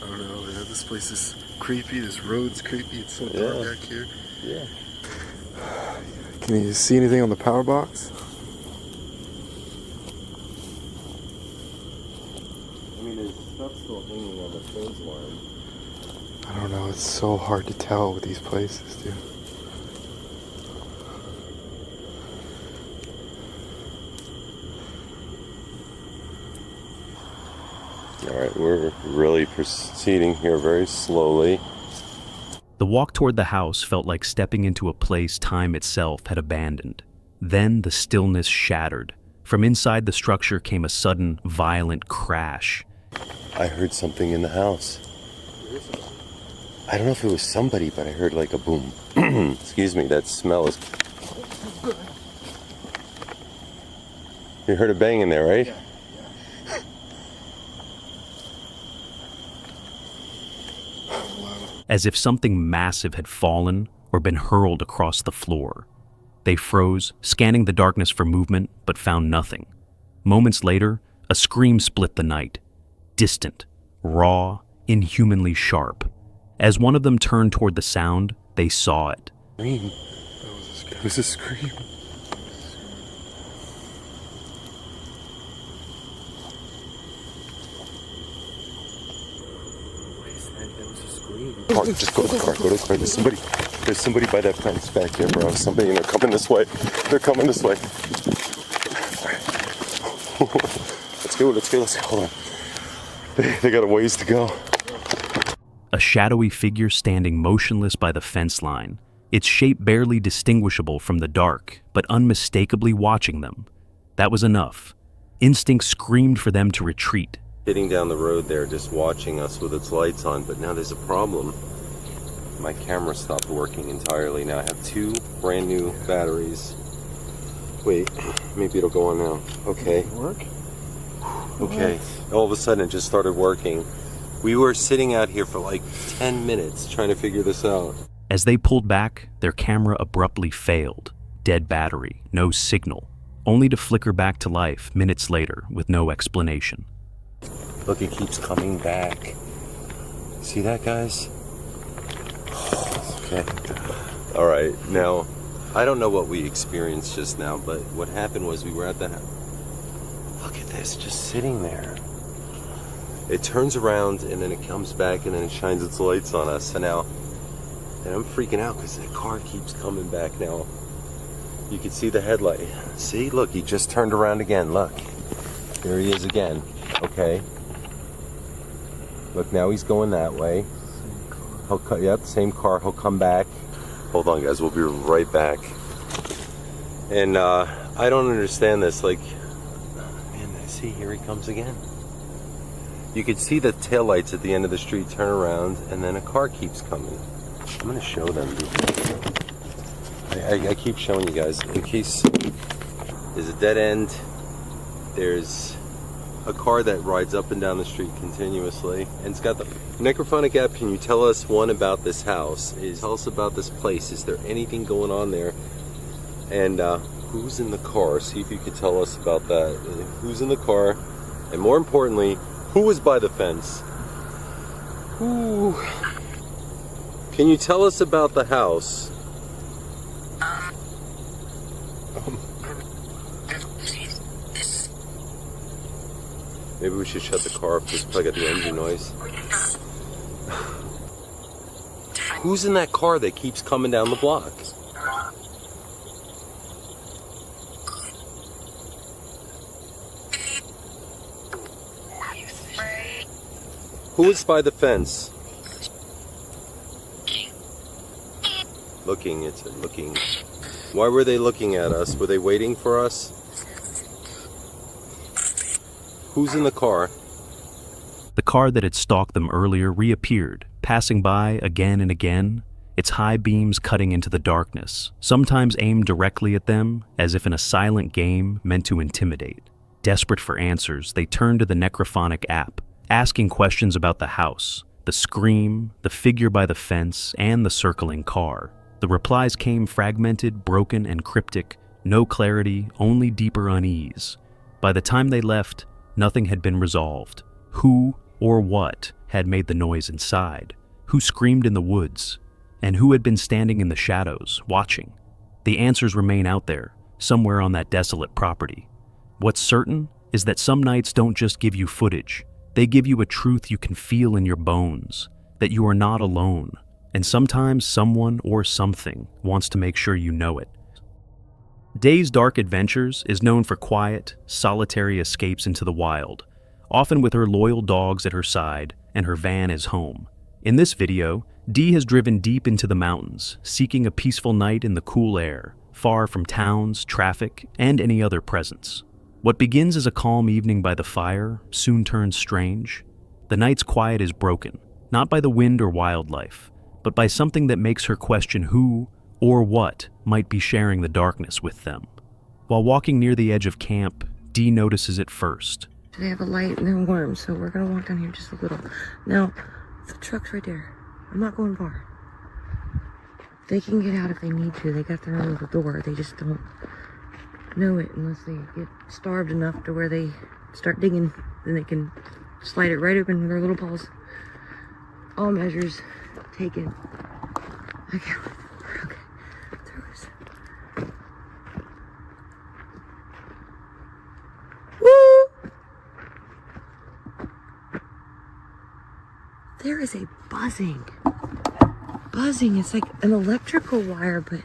I don't know, man. This place is creepy. This road's creepy. It's so dark back here. Yeah. Can you see anything on the power box? I mean, there's stuff still hanging on the fence line. I don't know. It's so hard to tell with these places, dude. Alright, we're really proceeding here very slowly. The walk toward the house felt like stepping into a place time itself had abandoned. Then the stillness shattered. From inside the structure came a sudden, violent crash. I heard something in the house. I don't know if it was somebody, but I heard like a boom. Excuse me, that smell is... You heard a bang in there, right? As if something massive had fallen or been hurled across the floor. They froze, scanning the darkness for movement, but found nothing. Moments later, a scream split the night. Distant, raw, inhumanly sharp. As one of them turned toward the sound, they saw it. Scream. That was a scream. Car, just go to the car, go to the car. There's somebody by that fence back there, bro. Somebody, and they're coming this way. They're coming this way. Let's go. Hold on. They got a ways to go. A shadowy figure standing motionless by the fence line, its shape barely distinguishable from the dark, but unmistakably watching them. That was enough. Instinct screamed for them to retreat. Sitting down the road there, just watching us with its lights on, but now there's a problem. My camera stopped working entirely. Now I have 2 brand new batteries. Wait, maybe it'll go on now. Okay. Work? Okay. All of a sudden it just started working. We were sitting out here for like 10 minutes trying to figure this out. As they pulled back, their camera abruptly failed. Dead battery, no signal, only to flicker back to life minutes later with no explanation. Look, it keeps coming back. See that, guys? Okay. All right. Now, I don't know what we experienced just now, but what happened was we were at the house. Look at this, just sitting there. It turns around and then it comes back and then it shines its lights on us. And I'm freaking out because that car keeps coming back now. You can see the headlight. See, look, he just turned around again. Look, there he is again. Okay. Look, now he's going that way. Yep, same car. He'll come back. Hold on, guys. We'll be right back. And I don't understand this. Like, man, see, here he comes again. You could see the taillights at the end of the street turn around, and then a car keeps coming. I'm gonna show them. I keep showing you guys in case there's a dead end. There's a car that rides up and down the street continuously, and it's got the necrophonic app. Can you tell us one about this house? Tell us about this place. Is there anything going on there? And who's in the car? See if you could tell us about that. Who's in the car? And more importantly, who was by the fence? Who? Can you tell us about the house? Maybe we should shut the car off, just plug out the engine noise. Who's in that car that keeps coming down the block? Who is by the fence? Looking, it said looking. Why were they looking at us? Were they waiting for us? Who's in the car? The car that had stalked them earlier reappeared, passing by again and again, its high beams cutting into the darkness, sometimes aimed directly at them, as if in a silent game meant to intimidate. Desperate for answers, they turned to the necrophonic app, asking questions about the house, the scream, the figure by the fence, and the circling car. The replies came fragmented, broken, and cryptic, no clarity, only deeper unease. By the time they left, nothing had been resolved. Who or what had made the noise inside? Who screamed in the woods? And who had been standing in the shadows, watching? The answers remain out there, somewhere on that desolate property. What's certain is that some nights don't just give you footage. They give you a truth you can feel in your bones, that you are not alone. And sometimes someone or something wants to make sure you know it. Day's Dark Adventures is known for quiet, solitary escapes into the wild, often with her loyal dogs at her side and her van as home. In this video, Dee has driven deep into the mountains, seeking a peaceful night in the cool air, far from towns, traffic, and any other presence. What begins as a calm evening by the fire soon turns strange. The night's quiet is broken, not by the wind or wildlife, but by something that makes her question who or what might be sharing the darkness with them. While walking near the edge of camp, Dee notices it first. They have a light and they're warm, so we're gonna walk down here just a little. Now, the truck's right there. I'm not going far. They can get out if they need to. They got their own little door. They just don't know it unless they get starved enough to where they start digging. Then they can slide it right open with their little paws. All measures taken. Okay. Through this. Woo! There is a buzzing. Buzzing. It's like an electrical wire, but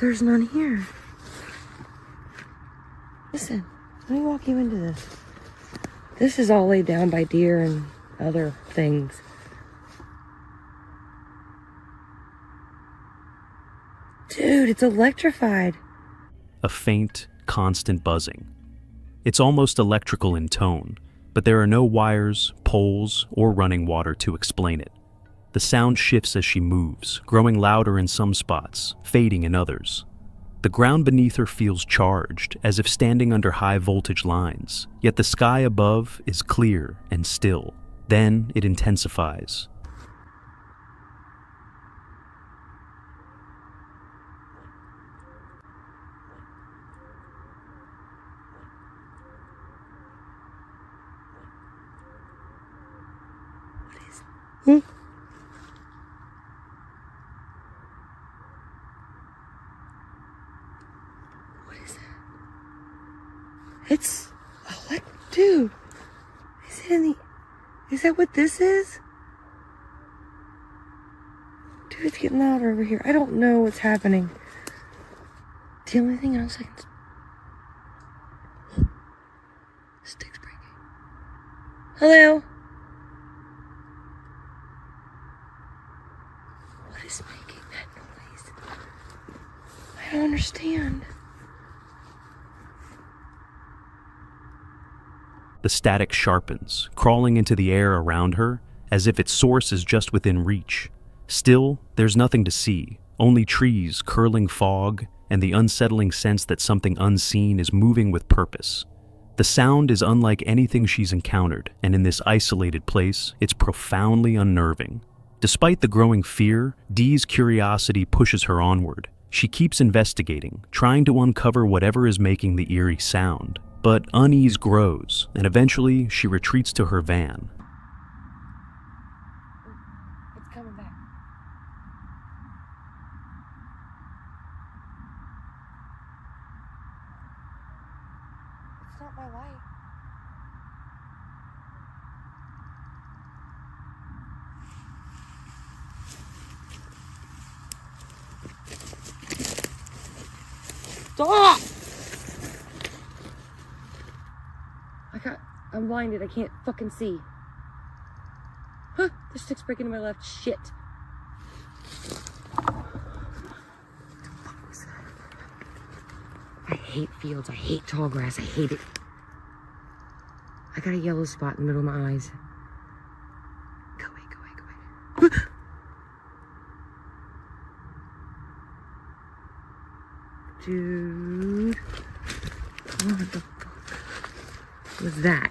there's none here. Listen, let me walk you into this. This is all laid down by deer and other things. Dude, it's electrified. A faint, constant buzzing. It's almost electrical in tone, but there are no wires, poles, or running water to explain it. The sound shifts as she moves, growing louder in some spots, fading in others. The ground beneath her feels charged, as if standing under high voltage lines, yet the sky above is clear and still. Then it intensifies. Hmm? What is that? It's dude. Is it in the? Is that what this is? Dude, it's getting louder over here. I don't know what's happening. The only thing else I can. Stick's breaking. Hello. What is making that noise? I don't understand. The static sharpens, crawling into the air around her, as if its source is just within reach. Still, there's nothing to see, only trees, curling fog, and the unsettling sense that something unseen is moving with purpose. The sound is unlike anything she's encountered, and in this isolated place, it's profoundly unnerving. Despite the growing fear, Dee's curiosity pushes her onward. She keeps investigating, trying to uncover whatever is making the eerie sound. But unease grows, and eventually she retreats to her van. It's coming back. It's not my light. Stop! I'm blinded. I can't fucking see. Huh? The stick's breaking to my left. Shit. hate fields. I hate tall grass. I hate it. I got a yellow spot in the middle of my eyes. Go away, go away, go away. Dude. What the fuck was that?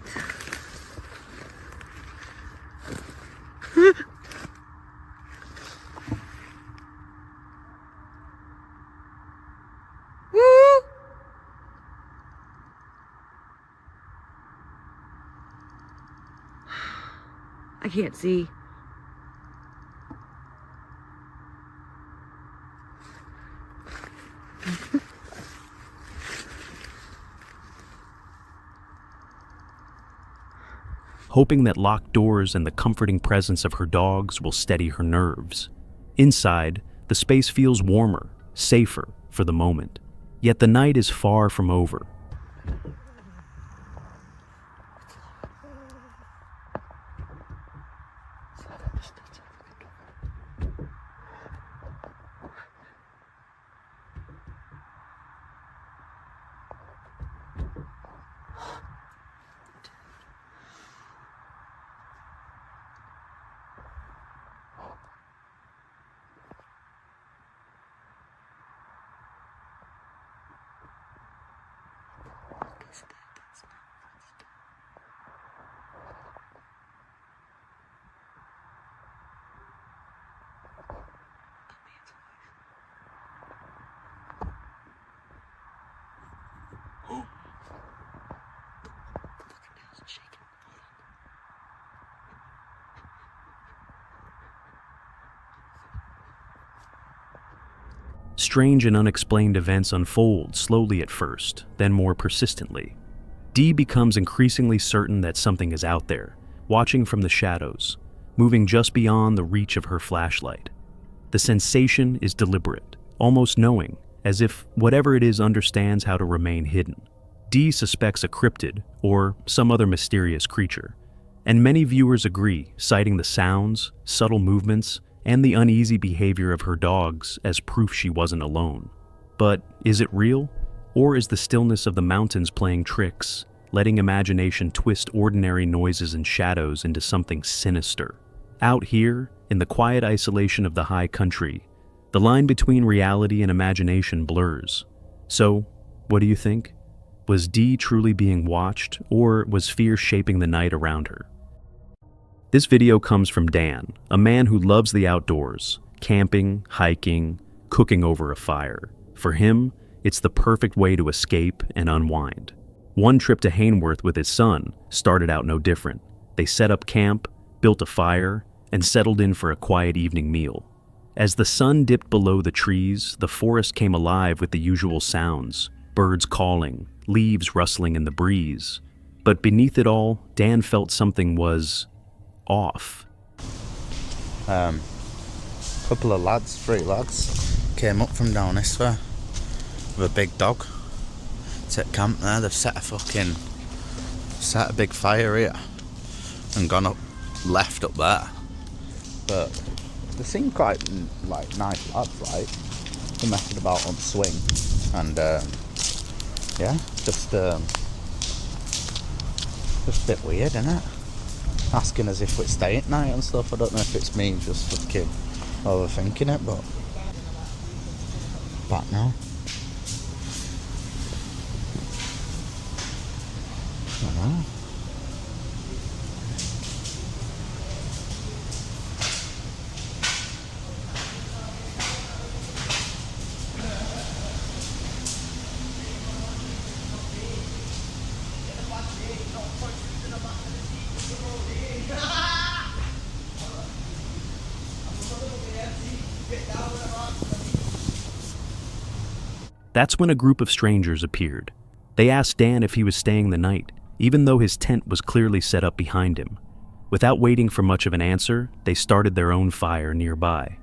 I can't see. Hoping that locked doors and the comforting presence of her dogs will steady her nerves. Inside, the space feels warmer, safer for the moment. Yet the night is far from over. Strange and unexplained events unfold slowly at first, then more persistently. Dee becomes increasingly certain that something is out there, watching from the shadows, moving just beyond the reach of her flashlight. The sensation is deliberate, almost knowing, as if whatever it is understands how to remain hidden. Dee suspects a cryptid or some other mysterious creature, and many viewers agree, citing the sounds, subtle movements, and the uneasy behavior of her dogs as proof she wasn't alone. But is it real? Or is the stillness of the mountains playing tricks, letting imagination twist ordinary noises and shadows into something sinister? Out here, in the quiet isolation of the high country, the line between reality and imagination blurs. So, what do you think? Was Dee truly being watched, or was fear shaping the night around her? This video comes from Dan, a man who loves the outdoors, camping, hiking, cooking over a fire. For him, it's the perfect way to escape and unwind. One trip to Hainworth with his son started out no different. They set up camp, built a fire, and settled in for a quiet evening meal. As the sun dipped below the trees, the forest came alive with the usual sounds, birds calling, leaves rustling in the breeze. But beneath it all, Dan felt something was off. Couple of lads, 3 lads, came up from down this way with a big dog. It's at camp there. They've set a big fire here and gone up left up there. But they seem quite like nice lads, like they're messing about on swing and yeah, just a bit weird, isn't it? Asking us if we're staying at night and stuff. I don't know if it's me just fucking overthinking it, but back now. I don't know. That's when a group of strangers appeared. They asked Dan if he was staying the night, even though his tent was clearly set up behind him. Without waiting for much of an answer, they started their own fire nearby.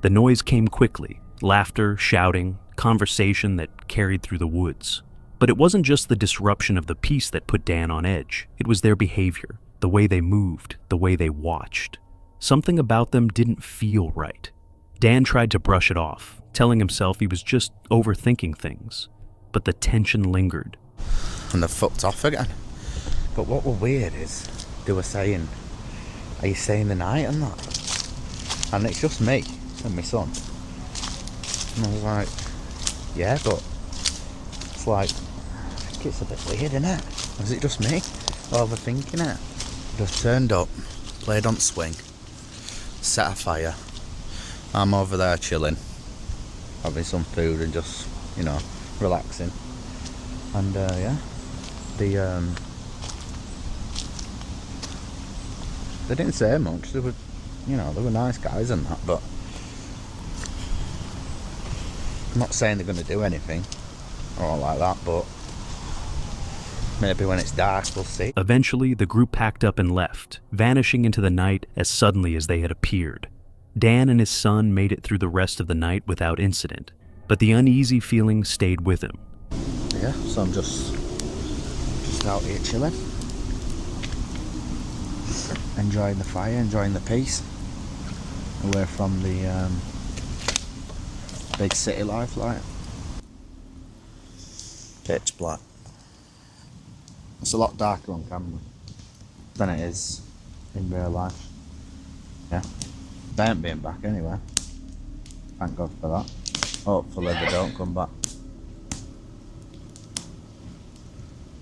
The noise came quickly, laughter, shouting, conversation that carried through the woods. But it wasn't just the disruption of the peace that put Dan on edge. It was their behavior, the way they moved, the way they watched. Something about them didn't feel right. Dan tried to brush it off, telling himself he was just overthinking things. but the tension lingered. And they fucked off again. But what were weird is, they were saying, are you staying the night and that? And it's just me and my son. And I was like, yeah, but it's like, I think it's a bit weird, isn't it? Is it just me overthinking it? Just turned up, played on swing, set a fire. I'm over there chilling, having some food and just, you know, relaxing. And yeah, they didn't say much. They were, you know, they were nice guys and that, but I'm not saying they're going to do anything or like that, but maybe when it's dark we'll see. Eventually, the group packed up and left, vanishing into the night as suddenly as they had appeared. Dan and his son made it through the rest of the night without incident, but the uneasy feeling stayed with him. Yeah, so I'm just out here chilling, enjoying the fire, enjoying the peace, away from the big city life, like pitch black. It's a lot darker on camera than it is in real life. Yeah, they ain't being back anyway. Thank God for that. Hopefully they don't come back.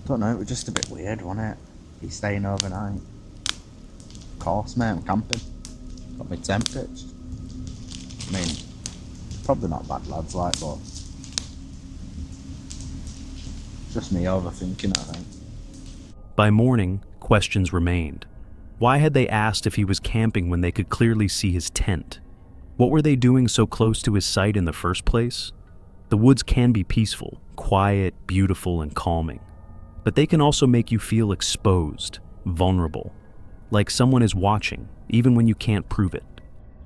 Don't know, it was just a bit weird, wasn't it? He's staying overnight. Of course, mate, I'm camping. Got my tent pitched. I mean, probably not bad lads, like, but just me overthinking, I think. By morning, questions remained. Why had they asked if he was camping when they could clearly see his tent? What were they doing so close to his site in the first place? The woods can be peaceful, quiet, beautiful, and calming. But they can also make you feel exposed, vulnerable, like someone is watching, even when you can't prove it.